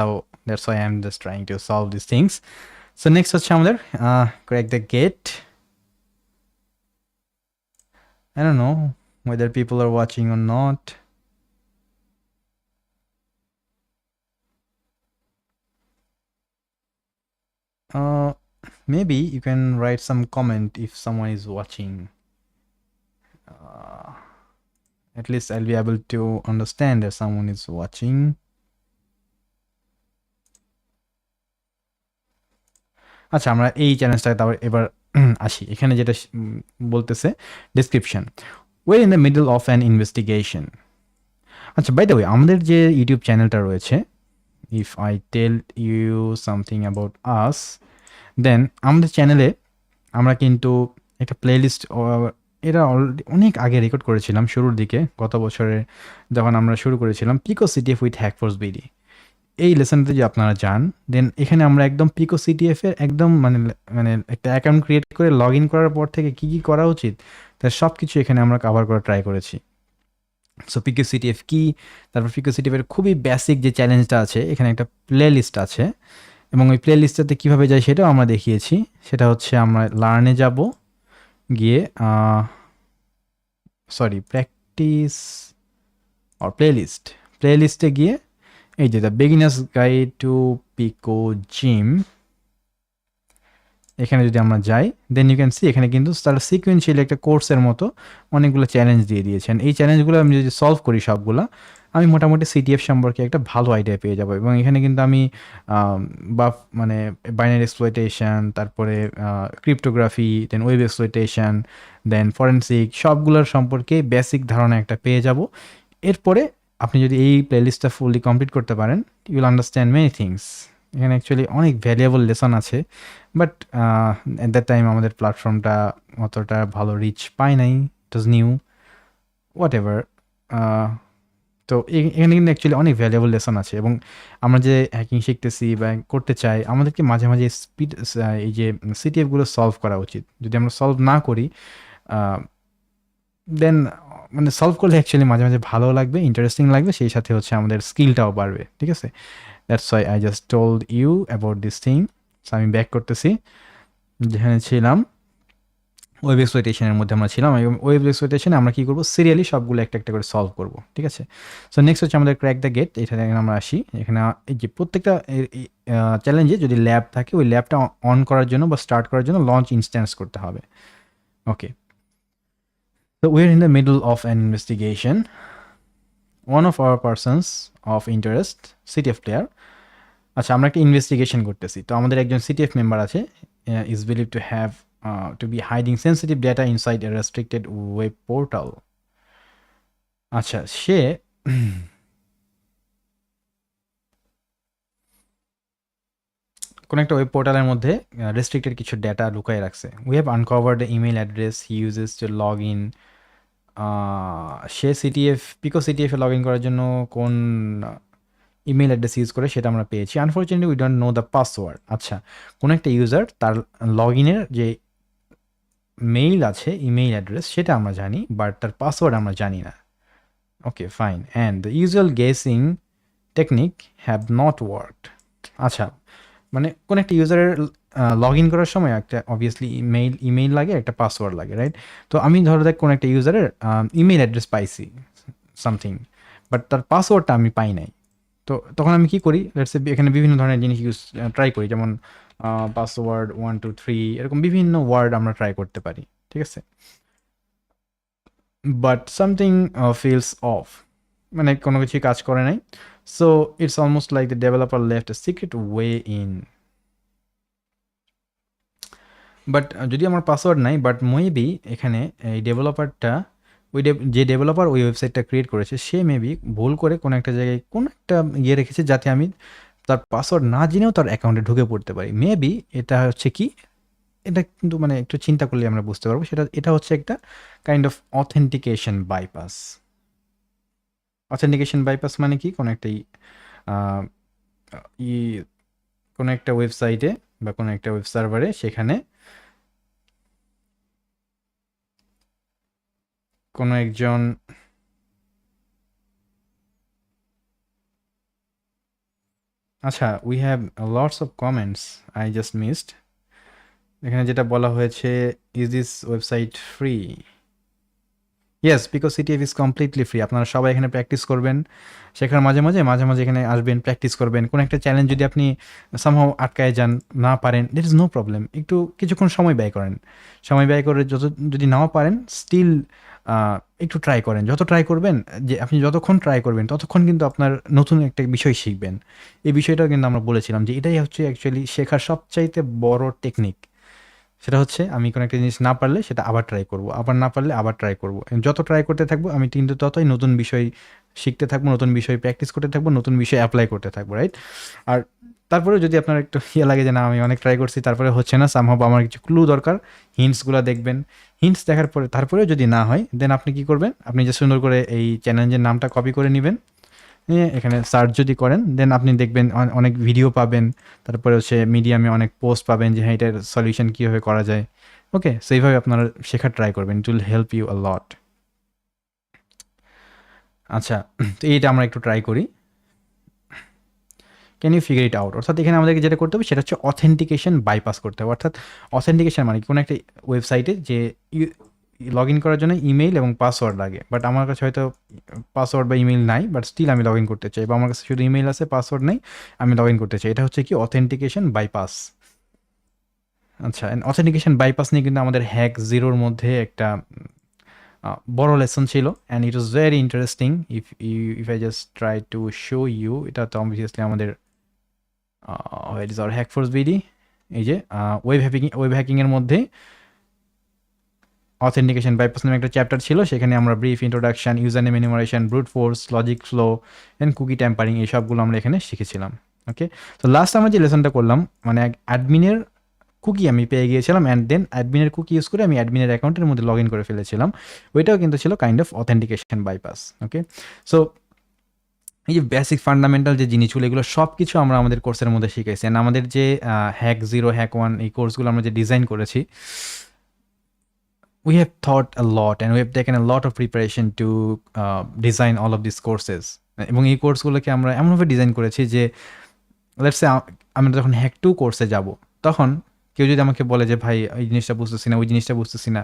why I am just trying to solve this things. So next হচ্ছে আমাদের crack the gate. I don't know whether people are watching or not. Maybe you can write some comment if someone is watching. At least I'll be able to understand that someone is watching. আচ্ছা, আমরা এই চ্যালেঞ্জটা তারপর এবার আসি। এখানে যেটা বলতেছে description, way in the middle of an investigation. আচ্ছা, বাই দ্য ওয়ে, আমাদের যে ইউটিউব চ্যানেলটা রয়েছে, if I tell you something about us, then আমাদের চ্যানেলে আমরা কিন্তু একটা প্লেলিস্ট, এটা অলরেডি অনেক আগে রেকর্ড করেছিলাম, শুরুর দিকে গত বছরে যখন আমরা শুরু করেছিলাম পিকো সিটিএফ উইথ হ্যাকফোর্স বিডি। এই লেসনটা যদি আপনারা যান, দেন এখানে আমরা একদম পিকো সিটিএফ এর একদম মানে একটা অ্যাকাউন্ট ক্রিয়েট করে লগ ইন করার পর থেকে কী কী করা উচিত তার সব কিছু এখানে আমরা কভার করা ট্রাই করেছি। সো পিকো সিটিএফ কি, তারপর পিকো সিটিএফ এর খুবই বেসিক যে চ্যালেঞ্জটা আছে, এখানে একটা প্লে লিস্ট আছে, এবং ওই প্লে লিস্টটাতে কীভাবে যায় সেটাও আমরা দেখিয়েছি। সেটা হচ্ছে আমরা লার্নে যাব, গিয়ে প্র্যাকটিস আর প্লে লিস্টে গিয়ে এই যে the beginners guide to picoGym, এখানে যদি আমরা যাই, দেন ইউ ক্যান সি এখানে কিন্তু তারা সিকুয়েন্সিয়ালি একটা কোর্সের মতো অনেকগুলো চ্যালেঞ্জ দিয়ে দিয়েছেন। এই চ্যালেঞ্জগুলো আমি যদি সলভ করি সবগুলো, আমি মোটামুটি সিটিএফ সম্পর্কে একটা ভালো আইডিয়া পেয়ে যাবো। এবং এখানে কিন্তু আমি মানে বাইনারি এক্সপ্লয়টেশন, তারপরে ক্রিপ্টোগ্রাফি, দেন ওয়েব এক্সপ্লয়টেশন, দেন ফরেনসিক, সবগুলোর সম্পর্কে বেসিক ধারণা একটা পেয়ে যাব। এরপরে আপনি যদি এই প্লেলিস্টটা ফুললি কমপ্লিট করতে পারেন, you will understand many things. এখানে অ্যাকচুয়ালি অনেক ভ্যালুয়েবল লেসন আছে, বাট অ্যাট দ্যাট টাইম আমাদের প্ল্যাটফর্মটা অতটা ভালো রিচ পায় নাই, it was new, whatever. তো এখানে কিন্তু অ্যাকচুয়ালি অনেক ভ্যালুয়েবল লেসন আছে, এবং আমরা যে হ্যাকিং শিখতেছি বা করতে চাই, আমাদেরকে মাঝে মাঝে এই যে সিটিএফগুলো সলভ করা উচিত। যদি আমরা সলভ না করি, দেন মানে সলভ করলে অ্যাকচুয়ালি মাঝে মাঝে ভালো লাগবে, ইন্টারেস্টিং লাগবে, সেই সাথে হচ্ছে আমাদের স্কিলটাও বাড়বে। ঠিক আছে, that's why I just told you about this thing. So আমি ব্যাক করতেছি, যেখানে ছিলাম ওয়েব এক্সপ্লয়টেশনের মধ্যে আমরা ছিলাম। ওয়েব এক্সপ্লয়টেশনে আমরা কী করবো, সিরিয়ালি সবগুলো একটা একটা করে সলভ করব। ঠিক আছে, সো নেক্সট হচ্ছে আমাদের ক্র্যাক দ্য গেট। এখানে আমরা আসি, এখানে এই যে প্রত্যেকটা চ্যালেঞ্জে যদি ল্যাব থাকে, ওই ল্যাবটা অন করার জন্য বা স্টার্ট করার জন্য লঞ্চ ইনস্ট্যান্স করতে হবে। ওকে, so we're in the middle of an investigation. One of our persons of interest, CTF player, আচ্ছা আমরা একটা ইনভেস্টিগেশন করতেছি, তো আমাদের একজন CTF মেম্বার আছে, is believed to have to be hiding sensitive data inside a restricted web portal. আচ্ছা, সে কোন একটা ওয়েব পোর্টালের মধ্যে রেস্ট্রিক্টেড কিছু ডেটা লুকায় রাখছে। We have uncovered the email address he uses to log in. সে পিকো সিটিএফ এ লগ ইন করার জন্য কোন ইমেল অ্যাড্রেস ইউজ করে সেটা আমরা পেয়েছি। Unfortunately we don't know the password. আচ্ছা, কোনো একটা ইউজার তার লগ ইনের যে মেইল আছে, ইমেইল অ্যাড্রেস, সেটা আমরা জানি, বাট তার পাসওয়ার্ড আমরা জানি না। Okay fine, and the usual guessing technique have not worked. আচ্ছা, মানে কোন একটা ইউজারের লগ ইন করার সময় একটা অবভিয়াসলি ইমেইল লাগে, একটা পাসওয়ার্ড লাগে, রাইট? তো আমি ধরো দেখ কোন একটা ইউজারের ইমেইল অ্যাড্রেস পাইছি সামথিং, বাট তার পাসওয়ার্ডটা আমি পাই নাই। তো তখন আমি কি করি, লেটস সে এখানে বিভিন্ন ধরনের জিনিস ট্রাই করি, যেমন পাসওয়ার্ড 1 2 3 এরকম বিভিন্ন ওয়ার্ড আমরা ট্রাই করতে পারি, ঠিক আছে? বাট সামথিং ফিলস অফ, মানে কোনো কিছুই কাজ করে নাই। So it's almost like the developer left a secret way in. But যদি আমার পাসওয়ার্ড নাই, বাট মেবি এখানে এই ডেভেলপারটা যে ডেভেলপার ওই ওয়েবসাইটটা ক্রিয়েট করেছে সে মেবি ভুল করে কোনো একটা জায়গায় কোনো একটা ইয়ে রেখেছে যাতে আমি তার পাসওয়ার্ড না জেনেও তার অ্যাকাউন্টে ঢুকে পড়তে পারি। মেবি এটা হচ্ছে কি, এটা কিন্তু মানে একটু চিন্তা করলে আমরা বুঝতে পারবো এটা হচ্ছে একটা kind of authentication bypass. Authentication bypass মানে কি, কোনো একটা আহ, ই কোনো একটা ওয়েবসাইটে বা কোনো একটা ওয়েব সার্ভারে সেখানে কোনো একজন আচ্ছা, we have lots of comments I just missed. এখানে যেটা বলা হয়েছে, is this website free? Yes, because CTF is completely free. আপনারা সবাই এখানে প্র্যাকটিস করবেন, শেখার মাঝে মাঝে এখানে আসবেন, প্র্যাকটিস করবেন। কোনো একটা চ্যালেঞ্জ যদি আপনি সামহাও আটকায় যান, না পারেন, দ্যাট ইজ নো প্রবলেম, একটু কিছুক্ষণ সময় ব্যয় করেন। সময় ব্যয় করে যদি নাও পারেন, স্টিল একটু ট্রাই করেন। যত ট্রাই করবেন, যে আপনি যতক্ষণ ট্রাই করবেন ততক্ষণ কিন্তু আপনার নতুন একটা বিষয় শিখবেন। এই বিষয়টাও কিন্তু আমরা বলেছিলাম যে এটাই হচ্ছে অ্যাকচুয়ালি শেখার সবচাইতে বড় টেকনিক। সেটা হচ্ছে আমি কোনো একটা জিনিস না পারলে সেটা আবার ট্রাই করব, আবার না পারলে আবার ট্রাই করব। যত ট্রাই করতে থাকবো আমি কিন্তু ততই নতুন বিষয় শিখতে থাকবো, নতুন বিষয় প্র্যাকটিস করতে থাকবো, নতুন বিষয় অ্যাপ্লাই করতে থাকবো, রাইট? আর তারপরে যদি আপনার একটু ইয়ে লাগে যে না আমি অনেক ট্রাই করছি তারপরে হচ্ছে না, সামহাও আমার কিছু ক্লু দরকার, হিন্টসগুলো দেখবেন। হিন্টস দেখার পরে তারপরেও যদি না হয়, দেন আপনি কি করবেন, আপনি যে সুন্দর করে এই চ্যালেঞ্জের নামটা কপি করে নেবেন, নিয়ে এখানে সার্চ যদি করেন দেন আপনি দেখবেন অনেক ভিডিও পাবেন। তারপরে হচ্ছে মিডিয়ামে অনেক পোস্ট পাবেন যে হ্যাঁ এটার সলিউশন কীভাবে করা যায়। ওকে, সো এইভাবে আপনারা শেখার ট্রাই করবেন, it will help you a lot. আচ্ছা, তো এইটা আমরা একটু ট্রাই করি। Can you figure it out? অর্থাৎ এখানে আমাদেরকে যেটা করতে হবে সেটা হচ্ছে অথেন্টিকেশন বাইপাস করতে হবে। অর্থাৎ অথেন্টিকেশন মানে কোনো একটা ওয়েবসাইটে যে লগ ইন করার জন্য ইমেইল এবং পাসওয়ার্ড লাগে, বাট আমার কাছে হয়তো পাসওয়ার্ড বা ইমেইল নাই, বাট স্টিল আমি লগ ইন করতে চাই, বা আমার কাছে শুধু ইমেইল আছে পাসওয়ার্ড নেই, আমি লগ ইন করতে চাই। এটা হচ্ছে কি অথেন্টিকেশন বাইপাস। আচ্ছা, অথেন্টিকেশন বাইপাস নিয়ে কিন্তু আমাদের হ্যাক জিরোর মধ্যে একটা বড় লেসন ছিল, and it was very interesting. If I just try to show you, এটা তো অবভিয়াসলি আমাদের what is our hack force BD, এই যে ওয়েব হ্যাকিংয়ের মধ্যে অথেন্টিকেশন বাইপাস নামে একটা চ্যাপ্টার ছিল, সেখানে আমরা brief introduction, user name enumeration, brute force, logic flow and cookie tampering, এই সবগুলো আমরা এখানে শিখেছিলাম। ওকে, তো লাস্ট আমরা যে লেসনটা করলাম, মানে অ্যাডমিনের কুকি আমি পেয়ে গিয়েছিলাম, অ্যান্ড দেন অ্যাডমিনের কুকি ইউজ করে আমি অ্যাডমিনের অ্যাকাউন্টের মধ্যে লগ ইন করে ফেলেছিলাম। ওইটাও কিন্তু ছিল kind of authentication bypass. Okay, so এই যে বেসিক ফান্ডামেন্টাল যে জিনিসগুলো, এগুলো সব কিছু আমরা আমাদের কোর্সের মধ্যে শিখেছি। অ্যান্ড আমাদের যে হ্যাক জিরো, হ্যাক ওয়ান, এই কোর্সগুলো আমরা যে ডিজাইন করেছি, we have thought a lot and we have taken a lot of preparation to design all of these courses. এবং এই কোর্সগুলোকে আমরা এমনভাবে ডিজাইন করেছি যে লেটস সে আমরা যখন হ্যাক টু কোর্সে যাব, তখন কেউ যদি আমাকে বলে যে ভাই এই জিনিসটা বুঝতেছি না, ওই জিনিসটা বুঝতেছি না,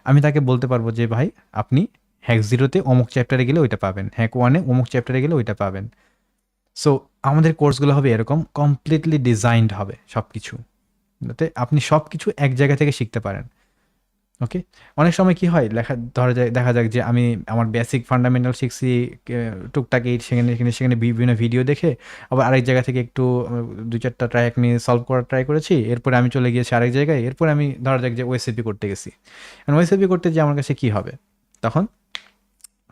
আমি তাকে বলতে পারবো যে ভাই আপনি হ্যাক জিরোতে অমুক চ্যাপ্টারে গেলে ওইটা পাবেন, হ্যাক ওয়ানে অমুক চ্যাপ্টারে গেলে ওইটা পাবেন। সো আমাদের কোর্সগুলো হবে এরকম, কমপ্লিটলি ডিজাইনড হবে সব কিছু, যাতে আপনি সব কিছু এক জায়গা থেকে শিখতে পারেন। ওকে, অনেক সময় কি হয় দেখা যাক যে আমি আমার বেসিক ফান্ডামেন্টাল শিখছি টুকটাক এই সেখানে বিভিন্ন ভিডিও দেখে, আবার আরেক জায়গা থেকে একটু 2-4টা ট্রাই আমি সলভ করার ট্রাই করেছি, এরপরে আমি চলে গিয়েছি আরেক জায়গায়, এরপরে আমি ধরা যাক যে ওএসএপি করতে গেছি। কারণ ওএসএপি করতে যে আমার কাছে কী হবে, তখন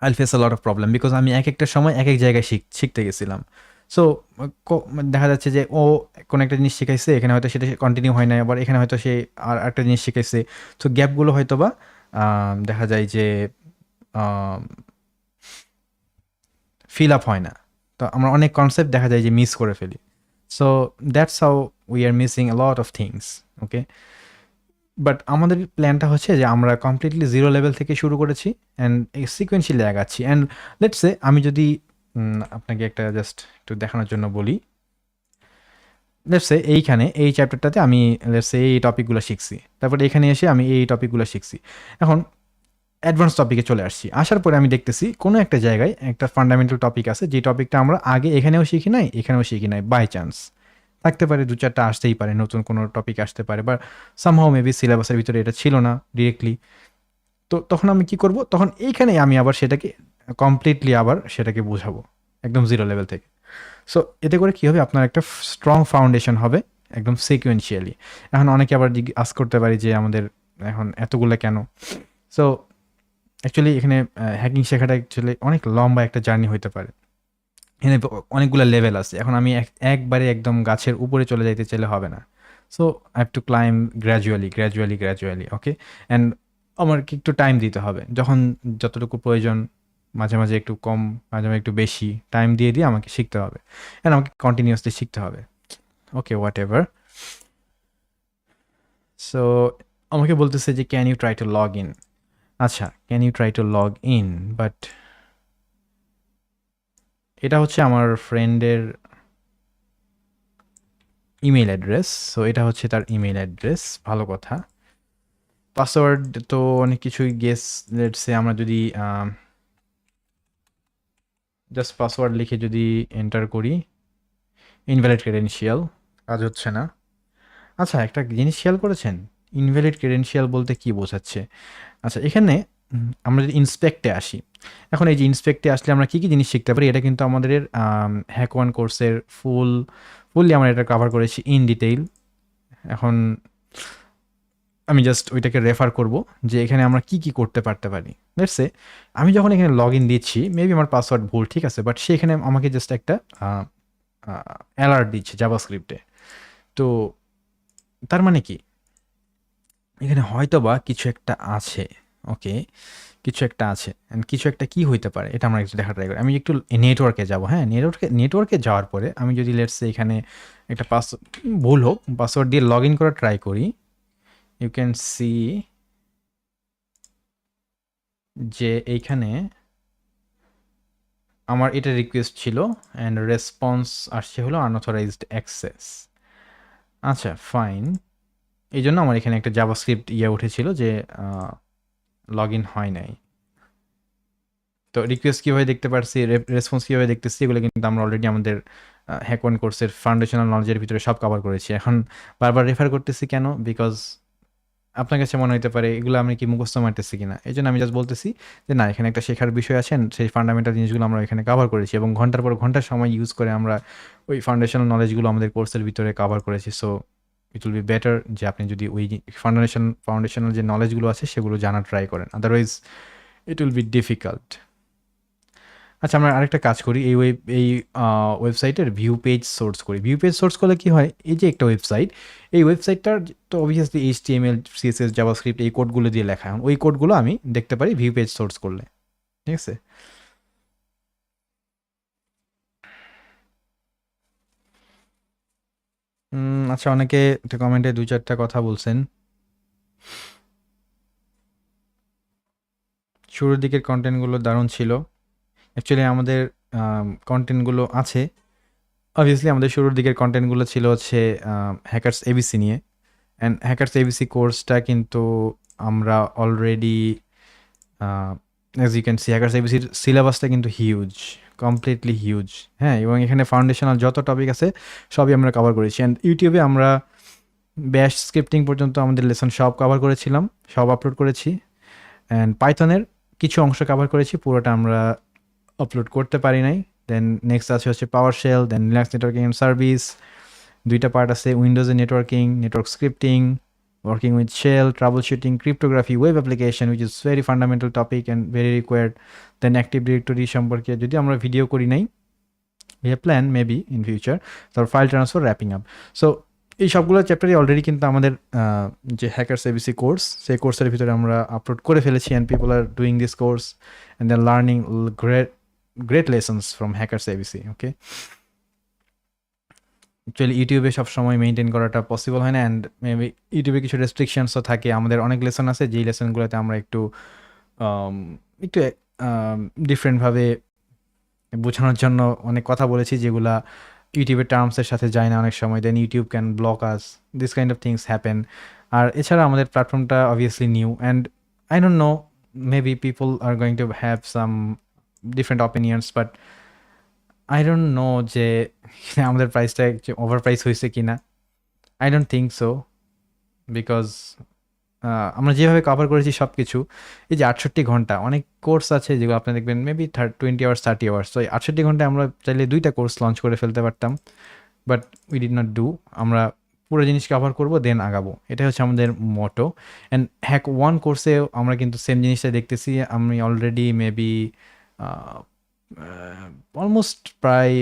আইল face a lot of problem, because আমি এক একটা সময় এক এক জায়গায় শিখতে গেছিলাম। সো দেখা যাচ্ছে যে ও কোনো একটা জিনিস শিখাইছে, এখানে হয়তো সেটা কন্টিনিউ হয় না, আবার এখানে হয়তো সে আর একটা জিনিস শিখাইছে। তো গ্যাপগুলো হয়তো বা দেখা যায় যে ফিল আপ হয় না, তো আমরা অনেক কনসেপ্ট দেখা যায় যে মিস করে ফেলি। So that's how we are missing a lot of things. Okay, but আমাদের প্ল্যানটা হচ্ছে যে আমরা কমপ্লিটলি জিরো লেভেল থেকে শুরু করেছি অ্যান্ড সিকোয়েন্সিয়ালি আগাচ্ছি। অ্যান্ড লেটস সে আমি যদি আপনাকে একটা জাস্ট একটু দেখানোর জন্য বলি, লেটস সে এইখানে এই চ্যাপ্টারটাতে আমি লেটস সে এই টপিকগুলো শিখছি, তারপর এখানে এসে আমি এই টপিকগুলো শিখছি। এখন অ্যাডভান্স টপিকে চলে আসছি, আসার পরে আমি দেখতেছি কোনো একটা জায়গায় একটা ফান্ডামেন্টাল টপিক আছে, যে টপিকটা আমরা আগে এখানেও শিখি নাই এখানেও শিখি নাই, বাই চান্স থাকতে পারে, দু চারটা আসতেই পারে, নতুন কোনো টপিক আসতে পারে, বা সামহাও মেবি সিলেবাসের ভিতরে এটা ছিল না ডিরেক্টলি। তো তখন আমি কি করব, তখন এইখানে আমি আবার সেটাকে কমপ্লিটলি আবার সেটাকে বোঝাবো একদম জিরো লেভেল থেকে। সো এতে করে কী হবে, আপনার একটা স্ট্রং ফাউন্ডেশন হবে একদম সিকুয়েন্সিয়ালি। এখন অনেকে আবার আস করতে পারি যে আমাদের এখন এতগুলো কেন। সো অ্যাকচুয়ালি এখানে হ্যাকিং শেখাটা অ্যাকচুয়ালি অনেক লম্বা একটা জার্নি হতে পারে, এখানে অনেকগুলো লেভেল আছে। এখন আমি একবারে একদম গাছের উপরে চলে যাইতে চাইলে হবে না। So I have to climb gradually, okay. And আমাকে একটু টাইম দিতে হবে, যখন যতটুকু প্রয়োজন, মাঝে মাঝে একটু কম, মাঝে মাঝে একটু বেশি টাইম দিয়ে দিয়ে আমাকে শিখতে হবে, অ্যান্ড আমাকে কন্টিনিউয়াসলি শিখতে হবে। ওকে, হোয়াট এভার। সো আমাকে বলতেছে যে can you try to log in. আচ্ছা, can you try to log in, but এটা হচ্ছে আমার ফ্রেন্ডের ইমেল অ্যাড্রেস। সো এটা হচ্ছে তার ইমেল অ্যাড্রেস, ভালো কথা। পাসওয়ার্ড তো অনেক কিছুই গেস, লেটস সে আমরা যদি জাস্ট পাসওয়ার্ড লিখে যদি এন্টার করি, ইনভ্যালিড ক্রেডেনশিয়াল, কাজ হচ্ছে না। আচ্ছা, একটা জিনিস খেয়াল করেছেন, ইনভ্যালিড ক্রেডেনশিয়াল বলতে কি বোঝাচ্ছে? আচ্ছা, এখানে আমরা যদি ইন্সপেক্টে আসি, এখন এই যে ইন্সপেক্টে আসলে আমরা কী কী জিনিস শিখতে পারি, এটা কিন্তু আমাদের হ্যাক ওয়ান কোর্সের ফুললি আমরা এটা কভার করেছি ইন ডিটেইল। এখন আমি জাস্ট ওইটাকে রেফার করব যে এখানে আমরা কি কি করতে পারতে পারি। লেটস সে আমি যখন এখানে লগ ইন দিচ্ছি, মেবি আমার পাসওয়ার্ড ভুল, ঠিক আছে, বাট সেখানে আমাকে জাস্ট একটা অ্যালার্ট দিচ্ছে জাভাস্ক্রিপ্টে। তো তার মানে কি, এখানে হয়তো বা কিছু একটা আছে, ওকে, কিছু একটা আছে। অ্যান্ড কিছু একটা কি হইতে পারে এটা আমরা একটু দেখা ট্রাই করি। আমি একটু নেটওয়ার্কে যাব, হ্যাঁ, নেটওয়ার্কে যাওয়ার পরে আমি যদি লেটস সে এখানে একটা ভুল হোক, পাসওয়ার্ড দিয়ে লগ ইন করা ট্রাই করি, ইউ ক্যান সি যে এইখানে আমার এটা রিকোয়েস্ট ছিল অ্যান্ড রেসপন্স আসছে হলো আনঅথরাইজড অ্যাক্সেস। আচ্ছা, ফাইন। এই জন্য আমার এখানে একটা জাভাস্ক্রিপ্ট উঠেছিল যে লগ ইন হয় নাই। তো রিকোয়েস্ট কীভাবে দেখতে পারছি, রেসপন্স কীভাবে দেখতেছি, এগুলো কিন্তু আমরা অলরেডি আমাদের হ্যাক ওয়ান কোর্সের ফাউন্ডেশনাল নলেজের ভিতরে সব কভার করেছি। এখন বারবার রেফার করতেছি কেন? বিকজ আপনার কাছে মনে হতে পারে এগুলো আমি কি মুখস্থ মারতেছি কিনা, এই জন্য আমি জাস্ট বলতেছি যে না, এখানে একটা শেখার বিষয় আছে, সেই ফান্ডামেন্টাল জিনিসগুলো আমরা এখানে কভার করেছি এবং ঘন্টার পর ঘন্টার সময় ইউজ করে আমরা ওই ফাউন্ডেশনাল নলেজগুলো আমাদের কোর্সের ভিতরে কভার করেছি। So it will be better যে আপনি যদি ওই ফাউন্ডেশনাল যে নলেজগুলো আছে সেগুলো জানার ট্রাই করেন, otherwise it will be difficult. আচ্ছা, আমরা আরেকটা কাজ করি, এই ওয়েবসাইটের ভিউ পেজ সোর্স করি। ভিউ পেজ সোর্স করলে কি হয়, এই যে একটা ওয়েবসাইট, এই ওয়েবসাইটটার তো অবভিয়াসলি HTML CSS জাভাস্ক্রিপ্ট এই কোডগুলো দিয়ে লেখা, ওই কোডগুলো আমি দেখতে পারি ভিউ পেজ সোর্স করলে, ঠিক আছে। আচ্ছা, অনেকে কমেন্টে দুই চারটা কথা বলছেন। শুরুর দিকের কন্টেন্টগুলো দারুণ ছিল। অ্যাকচুয়ালি আমাদের কন্টেন্টগুলো আছে, অবভিয়াসলি আমাদের শুরুর দিকের কন্টেন্টগুলো ছিল হচ্ছে হ্যাকার্স এবিসি নিয়ে। অ্যান্ড হ্যাকার্স এবিসি কোর্সটা কিন্তু আমরা already as you can see hackers এবিসির সিলেবাসটা কিন্তু হিউজ, কমপ্লিটলি হিউজ, হ্যাঁ। এবং এখানে ফাউন্ডেশনাল যত টপিক আছে সবই আমরা কভার করেছি। অ্যান্ড ইউটিউবে আমরা ব্যাশ স্ক্রিপ্টিং পর্যন্ত আমাদের লেসন সব কভার করেছিলাম, সব আপলোড করেছি। অ্যান্ড পাইথনের কিছু অংশ কভার করেছি, পুরোটা আমরা আপলোড করতে পারি নাই। দেন নেক্সট আছে হচ্ছে PowerShell, then Linux networking and service, দুইটা পার্ট আছে, উইন্ডোজে networking, network scripting, working with shell, troubleshooting, cryptography, web application, which is very fundamental topic and very required. Then active directory সম্পর্কে যদি আমরা ভিডিও করি নাই, we have plan maybe in future. So file transfer, wrapping up. So এই সবগুলো চ্যাপ্টারই already কিন্তু আমাদের যে হ্যাকার্স এবিসি কোর্স, সেই কোর্সের ভিতরে আমরা আপলোড করে ফেলেছি, and people are doing this course and then learning great lessons from hackers ABC, okay. Actually ইউটিউবে সবসময় মেনটেন করাটা পসিবল হয় না, অ্যান্ড মেবি ইউটিউবে কিছু রেস্ট্রিকশনসও থাকে। আমাদের অনেক লেসন আছে যেই লেসনগুলোতে আমরা একটু একটু ডিফারেন্টভাবে বোঝানোর জন্য অনেক কথা বলেছি, যেগুলা ইউটিউবের টার্মসের সাথে যায় না অনেক সময়, then YouTube can block us, this kind of things happen. আর এছাড়া আমাদের প্ল্যাটফর্মটা obviously new and I don't know, maybe people are going to have some different opinions, but I don't know যে আমাদের প্রাইসটা ওভার প্রাইস হয়েছে কি না। I don't think so, because আমরা যেভাবে কভার করেছি সব কিছু, এই যে 68 ঘন্টা, অনেক কোর্স আছে যেগুলো আপনি দেখবেন মেবি 20 আওয়ার্স 30 আওয়ার্স, তো এই 68 ঘন্টায় আমরা চাইলে 2টা কোর্স লঞ্চ করে ফেলতে পারতাম, but we did not do. আমরা পুরো জিনিস কভার করবো দেন আগাবো, এটাই হচ্ছে আমাদের মোটো। অ্যান্ড হ্যাক ওয়ান কোর্সে আমরা কিন্তু সেম জিনিসটা দেখতেছি। আমি অলরেডি মেবি অলমোস্ট প্রায়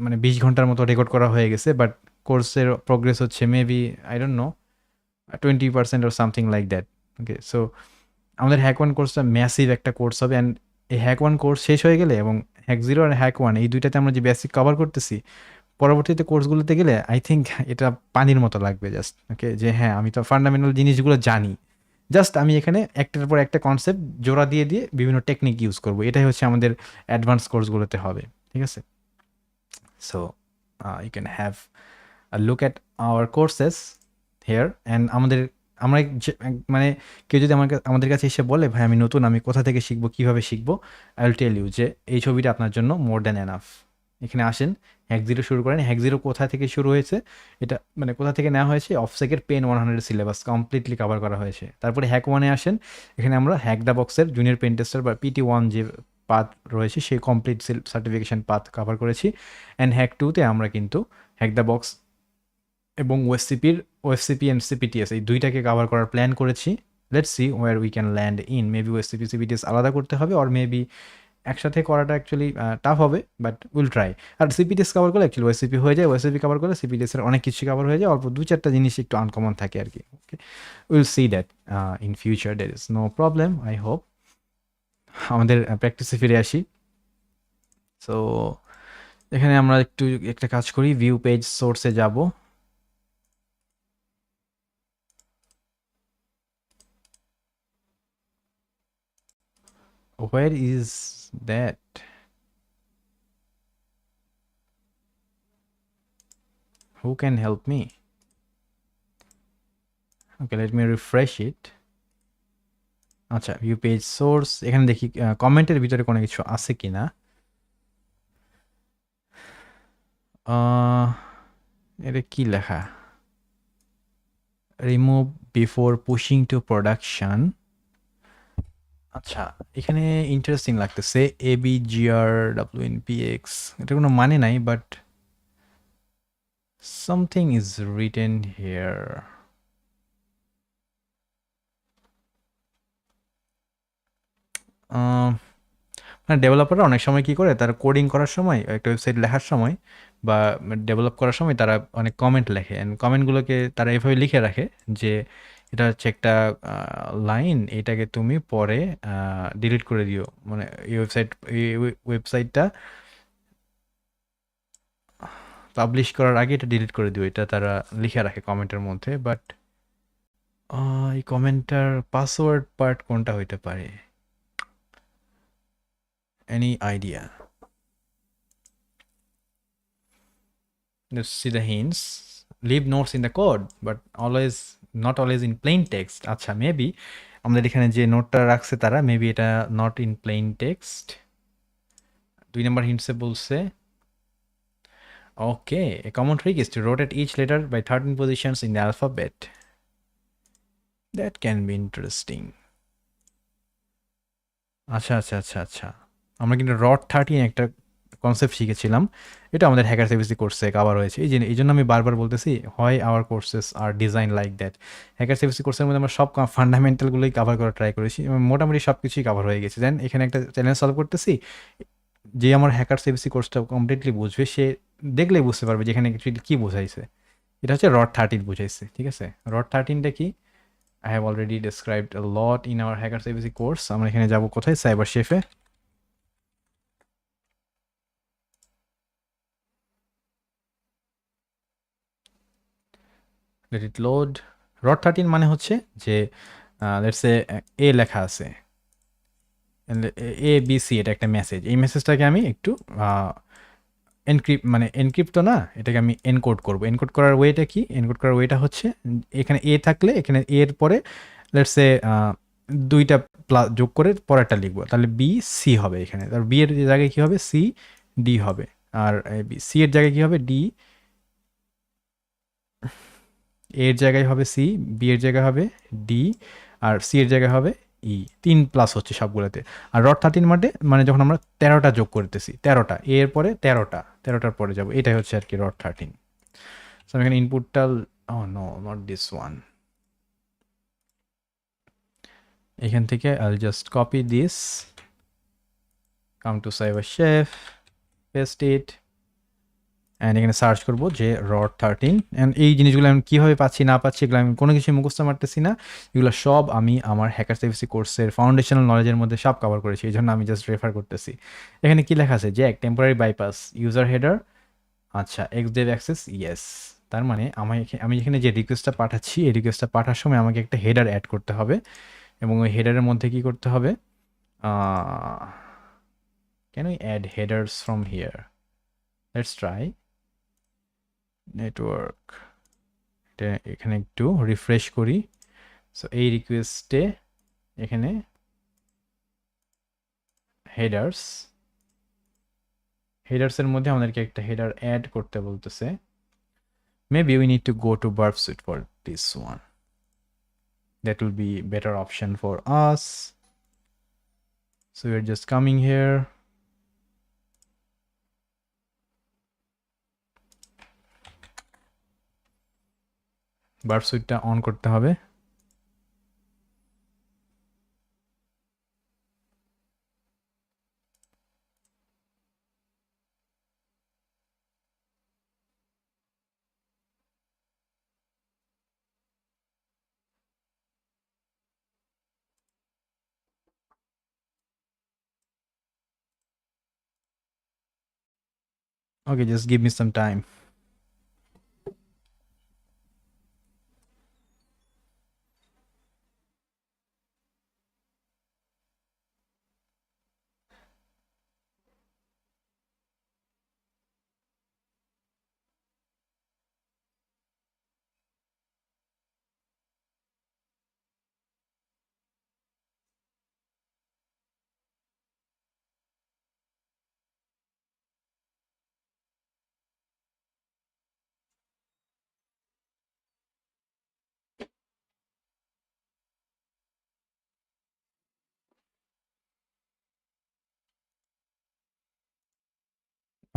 মানে 20 ঘন্টার মতো রেকর্ড করা হয়ে গেছে, বাট কোর্সের প্রোগ্রেস হচ্ছে maybe I don't no 20% or something like that. Okay, so আমাদের হ্যাক ওয়ান কোর্সটা ম্যাসিভ একটা কোর্স হবে। অ্যান্ড এই হ্যাক ওয়ান কোর্স শেষ হয়ে গেলে এবং হ্যাক জিরো আর হ্যাক ওয়ান এই দুইটাতে আমরা যে বেসিক কভার করতেছি, পরবর্তীতে কোর্সগুলোতে গেলে আই থিঙ্ক এটা পানির মতো লাগবে জাস্ট। ওকে, যে হ্যাঁ আমি তো ফান্ডামেন্টাল জিনিসগুলো জানি, জাস্ট আমি এখানে একটার পর একটা কনসেপ্ট জোড়া দিয়ে দিয়ে বিভিন্ন টেকনিক ইউজ করবো, এটাই হচ্ছে আমাদের অ্যাডভান্স কোর্সগুলোতে হবে। ঠিক আছে, so you can have a look at our courses here. And আমরা মানে কেউ যদি আমাদের কাছে এসে বলে ভাই আমি নতুন, আমি কোথা থেকে শিখবো, কীভাবে শিখবো, আই উইল টেল ইউ যে এই ছবিটা আপনার জন্য মোর দ্যান এনাফ। এখানে আসেন, হ্যাক জিরো শুরু করেন। হ্যাক জিরো কোথা থেকে শুরু হয়েছে, এটা মানে কোথা থেকে নেওয়া হয়েছে, অফসেকের পেন 100 সিলেবাস কমপ্লিটলি কভার করা হয়েছে। তারপরে হ্যাক ওয়ানে আসেন, এখানে আমরা হ্যাক দ্য বক্সের জুনিয়র পেন টেস্টার বা PT1 যে পাথ রয়েছে সেই কমপ্লিট সার্টিফিকেশন পাথ কভার করেছি। অ্যান্ড হ্যাক টুতে আমরা কিন্তু হ্যাক দ্য বক্স এবং ওএফসিপি অ্যান্ড সিপিটিএস এই দুইটাকে কভার করার প্ল্যান করেছি। Let's see where we can land in. Maybe OSCP CPTS আলাদা করতে হবে, অর মেবি একসাথে করাটা অ্যাকচুয়ালি টাফ হবে, বাট উইল ট্রাই। আর সিপিটিএস কভার করলে অ্যাকচুয়ালি ওএসিপি হয়ে যায়, ওএসিপি কভার করলে সিপিটিএস এর অনেক কিছু কভার হয়ে যায়, অল্প 2-4টা জিনিস একটু আনকমন থাকে আর কি। Okay, will see that in future, that is no problem. I hope. আমাদের প্র্যাকটিসে ফিরে আসি। সো এখানে আমরা একটু একটা কাজ করি, ভিউ পেজ সোর্সে যাব। Where is that? Who can help me? Okay, let me refresh it. আচ্ছা, ভিউ পেজ সোর্স, এখানে দেখি কমেন্টের ভিতরে কোনো কিছু আছে কিনা। এটা কি লেখা, remove before pushing to production. আচ্ছা, এখানে ইন্টারেস্টিং লাগতেছে, ABGRWNPX, এটা কোনো মানে নাই, but something is written here. মানে ডেভেলপাররা অনেক সময় কি করে, তারা কোডিং করার সময় একটা ওয়েবসাইট লেখার সময় বা ডেভেলপ করার সময় তারা অনেক কমেন্ট লেখে, অ্যান্ড কমেন্টগুলোকে তারা এভাবে লিখে রাখে যে এটা হচ্ছে একটা লাইন, এটাকে তুমি পরে ডিলিট করে দিও, মানে এই ওয়েবসাইটটা পাবলিশ করার আগে এটা ডিলিট করে দিও, এটা তারা লিখে রাখে কমেন্টের মধ্যে। বাট এই কমেন্টটার পাসওয়ার্ড পার্ট কোনটা হইতে পারে? Any idea? Let's see the hints. Leave notes in the code, but not always in plain text. আচ্ছা, মেবি আমাদের এখানে যে নোটটা রাখছে তারা মেবি এটা নট ইন প্লেন টেক্সট। 2 নম্বর হিন্টসে বলছে, ওকে, a common trick is to rotate each letter by 13 positions in the alphabet. That can be interesting. আচ্ছা আচ্ছা আচ্ছা আচ্ছা, আমরা কিন্তু রড 13 একটা কনসেপ্ট শিখেছিলাম, এটা আমাদের হ্যাকার সিবিসি কোর্সে কভার হয়েছে। এই জন্য আমি বারবার বলতেছি, হয় our courses are design like that. Hacker CBC কোর্সের মধ্যে আমরা সব ফান্ডামেন্টালগুলোই কভার করার ট্রাই করেছি এবং মোটামুটি সব কিছুই কভার হয়ে গেছে। দেন এখানে একটা চ্যালেঞ্জ সলভ করতেছি, যে আমার হ্যাকার সিবিসি কোর্সটা কমপ্লিটলি বুঝবে সে দেখলেই বুঝতে পারবে যে এখানে অ্যাকচুয়ালি কী বোঝাইছে। এটা হচ্ছে রড 13 বুঝাইছে। ঠিক আছে, রড 13টা কি, I have already described a lot in our Hackers ABC course. আমরা এখানে যাব কোথায়, সাইবার শেফে। Let it load. রড 13 মানে হচ্ছে যে লেটস সে এ লেখা আছে, ABC, এটা একটা মেসেজ। এই মেসেজটাকে আমি একটু এনক্রিপ্ট মানে এনক্রিপ্ট তো না, এটাকে আমি এনকোড করব। এনকোড করার ওয়েটা কি? এনকোড করার ওয়েটা হচ্ছে এখানে এ থাকলে এখানে এর পরে লেটস সে 2টা প্লাস যোগ করে পরেরটা লিখবো, তাহলে বি সি হবে এখানে। তার বি এর জায়গায় কি হবে? সি ডি হবে। আর সি এর জায়গায় কি হবে? ডি। এর জায়গায় হবে সি, বি এর জায়গায় হবে ডি, আর সি এর জায়গায় হবে ই। 3 প্লাস হচ্ছে সবগুলোতে। আর রড 13 মানে যখন আমরা 13টা যোগ করতেছি, 13টা এর পরে 13টার পরে যাব, এটাই হচ্ছে আর কি রড 13। সো আমি এখানে ইনপুটটা, oh no not this one, এখান থেকে I just copy this, come to CyberChef, paste it, and এখানে সার্চ করবো যে রড 13। অ্যান্ড এই জিনিসগুলো আমি কীভাবে পাচ্ছি না পাচ্ছি এগুলো আমি কোনো কিছুই মুখস্থ মারতেছি না, এগুলো সব আমি আমার হ্যাকার সেফটি কোর্সের ফাউন্ডেশনাল নলেজের মধ্যে সব কভার করেছি, এই জন্য আমি জাস্ট রেফার করতেছি। এখানে কি লেখা আছে? যে এক টেম্পোরারি বাইপাস ইউজার হেডার, আচ্ছা এক্সডেভ অ্যাক্সেস, ইয়েস। তার মানে আমি এখানে যে রিকোয়েস্টটা পাঠাচ্ছি, এই রিকোয়েস্টটা পাঠার সময় আমাকে একটা হেডার অ্যাড করতে হবে, এবং ওই হেডারের মধ্যে কি করতে হবে? Can we add headers from here? Let's try network, এটা এখানে একটু রিফ্রেশ করি। সো এই রিকোয়েস্টে এখানে হেডার্সের মধ্যে আমাদেরকে একটা হেডার অ্যাড করতে বলতেছে। Maybe we need to go to verb sweet for this one, that will be better option for us. So we're just coming here, Burp সুইটটা অন করতে হবে। Okay, just give me some time.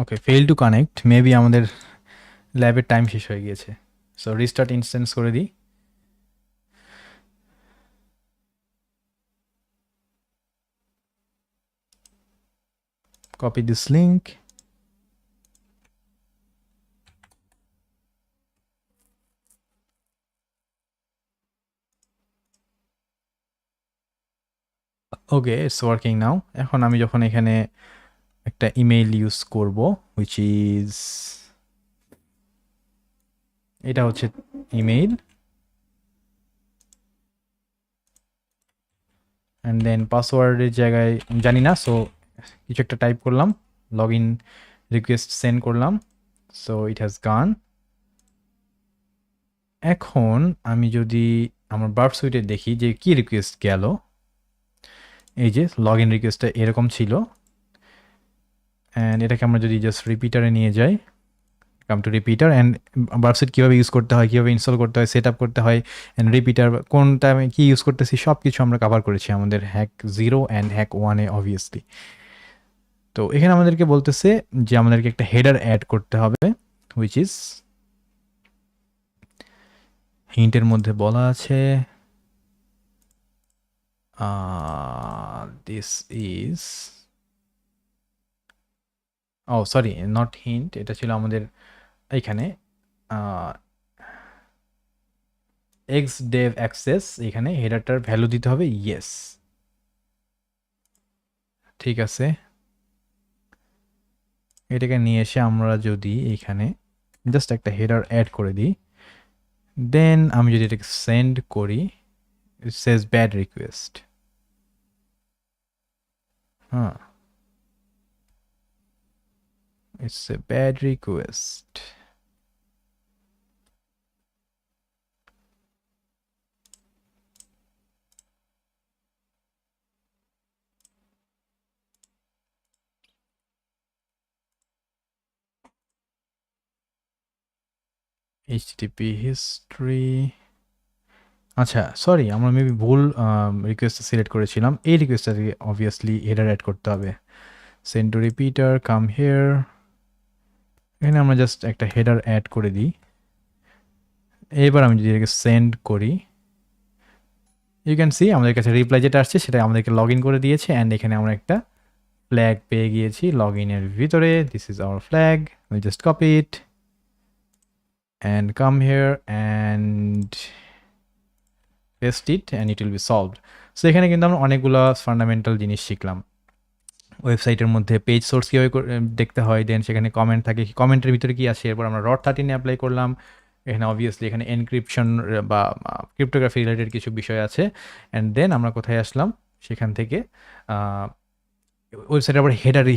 Okay, fail to connect, maybe আমাদের ল্যাবের time শেষ হয়ে গিয়েছে। So restart instance করে দিই। Copy this link, okay it's working নাও। এখন আমি যখন এখানে একটা ইমেইল ইউজ করব, হুইচ ইজ, এটা হচ্ছে ইমেইল, অ্যান্ড দেন পাসওয়ার্ডের জায়গায় জানি না, সো কিছু একটা টাইপ করলাম, লগ ইন রিকোয়েস্ট সেন্ড করলাম, সো ইট হ্যাজ গান। এখন আমি যদি আমার বার্ব সুইটে দেখি যে কি রিকোয়েস্ট গেল, এই যে লগ ইন রিকোয়েস্টটা এরকম ছিল, অ্যান্ড এটাকে আমরা যদি জাস্ট রিপিটারে নিয়ে যাই, come to repeater, and Burp Suite কীভাবে ইউজ করতে হয়, কীভাবে ইনস্টল করতে হয়, সেট আপ করতে হয়, অ্যান্ড রিপিটার কোনটা আমি কী ইউজ করতেছি, সব কিছু আমরা কভার করেছি আমাদের হ্যাক 0 অ্যান্ড হ্যাক 1-এ অবভিয়াসলি। তো এখানে আমাদেরকে বলতেছে যে আমাদেরকে একটা হেডার অ্যাড করতে হবে, হুইচ ইজ, হিন্টের মধ্যে বলা আছে this is, oh sorry not hint, এটা ছিল আমাদের এইখানে এক্স ডেভ অ্যাক্সেস, এখানে হেডারটার ভ্যালু দিতে হবে ইয়েস। ঠিক আছে, এটাকে নিয়ে এসে আমরা যদি এখানে জাস্ট একটা হেডার অ্যাড করে দিই, দেন আমি যদি এটাকে সেন্ড করি, ইট সেজ ব্যাড রিকোয়েস্ট। হ্যাঁ, It's a bad request. HTTP history. আচ্ছা সরি, আমরা মেবি ভুল রিকোয়েস্ট সিলেক্ট করেছিলাম। এই রিকোয়েস্টটাকে অবভিয়াসলি হেডার অ্যাড করতে হবে। Send to repeater, come here. এখানে আমরা জাস্ট একটা হেডার অ্যাড করে দিই। এবার আমি যদি এটাকে সেন্ড করি, ইউ ক্যান সি আমাদের কাছে রিপ্লাই যেটা আসছে সেটা আমাদেরকে লগ ইন করে দিয়েছে। অ্যান্ড এখানে আমরা একটা ফ্ল্যাগ পেয়ে গিয়েছি লগ ইনের ভিতরে। This is our flag, we just copy it and come here and paste it and it will be solved. So এখানে কিন্তু আমরা অনেকগুলো ফান্ডামেন্টাল জিনিস শিখলাম। ওয়েবসাইটের মধ্যে পেজ সোর্স কীভাবে দেখতে হয়, দেন সেখানে কমেন্ট থাকে, কমেন্টের ভিতরে কী আসে। এরপর আমরা রড 13 অ্যাপ্লাই করলাম। এখানে অবভিয়াসলি এখানে এনক্রিপশন বা ক্রিপ্টোগ্রাফি রিলেটেড কিছু বিষয় আছে। অ্যান্ড দেন আমরা কোথায় আসলাম, সেখান থেকে ওয়েবসাইটে আবার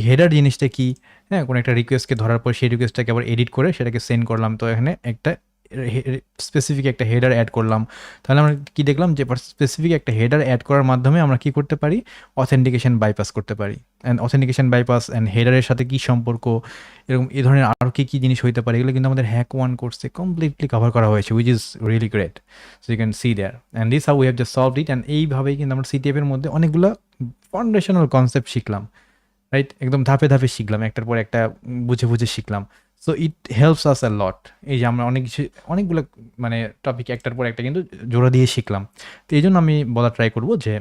হেডার জিনিসটা কি, হ্যাঁ, কোনো একটা রিকোয়েস্টকে ধরার পর সেই রিকোয়েস্টটাকে আবার এডিট করে সেটাকে সেন্ড করলাম। তো এখানে একটা স্পেসিফিক একটা হেডার অ্যাড করলাম। তাহলে আমরা কি দেখলাম যে স্পেসিফিক একটা হেডার অ্যাড করার মাধ্যমে আমরা কি করতে পারি, অথেন্টিকেশন বাইপাস করতে পারি। অ্যান্ড অথেন্টিকেশন বাইপাস অ্যান্ড হেডারের সাথে কি সম্পর্ক, এরকম এই ধরনের আরও কী কী জিনিস হতে পারে, এগুলো কিন্তু আমাদের হ্যাক ওয়ান কোর্সে কমপ্লিটলি কভার করা হয়েছে, which is really great. So you can see there and this how we have just solved it. And এইভাবেই কিন্তু আমরা সিটিএফের মধ্যে অনেকগুলো ফাউন্ডেশনাল কনসেপ্ট শিখলাম, রাইট? একদম ধাপে ধাপে শিখলাম, একটার পর একটা বুঝে বুঝে শিখলাম। সো ইট হেল্পস আস আ লট। এই যে আমরা অনেক কিছু, অনেকগুলো মানে টপিক একটার পর একটা কিন্তু জোড়া দিয়ে শিখলাম। তো এই জন্য আমি বলা ট্রাই করবো যে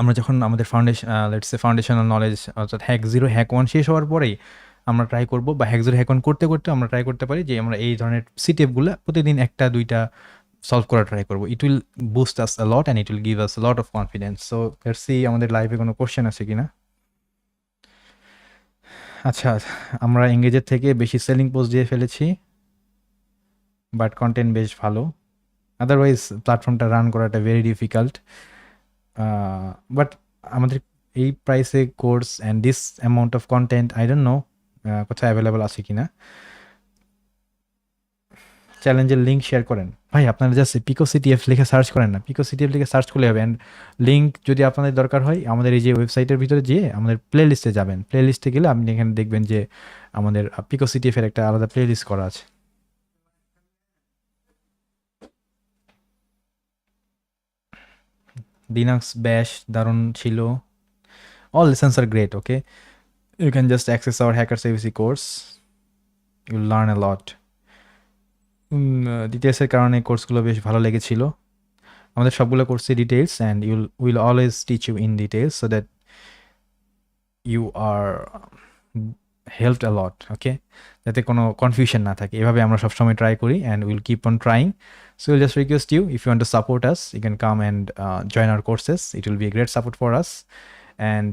আমরা যখন আমাদের ফাউন্ডেশনাল নলেজ অর্থাৎ হ্যাক 0 হ্যাক 1 শেষ হওয়ার পরেই আমরা ট্রাই করবো, বা হ্যাক 0 হ্যাক 1 করতে করতে আমরা ট্রাই করতে পারি যে আমরা এই ধরনের সিটিএফগুলো প্রতিদিন একটা দুইটা সলভ করা ট্রাই করবো। It will boost us a lot and it will give us lot of confidence. So let's see আমাদের লাইফে কোনো কোশ্চেন আছে কিনা। আচ্ছা, আমরা এঙ্গেজের থেকে বেশি সেলিং পোস্ট দিয়ে ফেলেছি, বাট কন্টেন্ট বেশ ভালো। আদারওয়াইজ প্ল্যাটফর্মটা রান করাটা ভেরি ডিফিকাল্ট। বাট আমাদের এই প্রাইসে course and this amount of content I don't no কোথায় অ্যাভেলেবল আছে কিনা। চ্যালেঞ্জের লিঙ্ক শেয়ার করেন। ভাই আপনারা জাস্ট পিকো সিটিএফ লিখে সার্চ করেন না, পিকো সিটিএফ লিখে সার্চ করলে হবে। অ্যান্ড লিঙ্ক যদি আপনাদের দরকার হয় আমাদের এই যে ওয়েবসাইটের ভিতরে যেয়ে আমাদের প্লে লিস্টে যাবেন। প্লে লিস্টে গেলে আপনি এখানে দেখবেন যে আমাদের পিকো সিটিএফের একটা আলাদা প্লে লিস্ট করা আছে। লিনাক্স ব্যাশ দারুণ ছিল। All lessons are great, okay? You can just access our Hacker CVC course. You'll learn a lot. ডিটেলসের কারণে কোর্সগুলো বেশ ভালো লেগেছিল। আমাদের সবগুলো কোর্সে details and will always teach you in details so that you are helped a lot, okay? যাতে কোনো কনফিউশন না থাকে, এভাবে আমরা সবসময় ট্রাই করি and will keep on trying. So will just request you, if you want to support us you can come and join our courses. It will be a great support for us and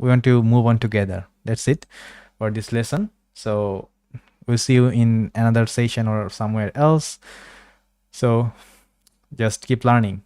we want to move on together. That's it for this lesson. So we'll see you in another session or somewhere else. So just keep learning.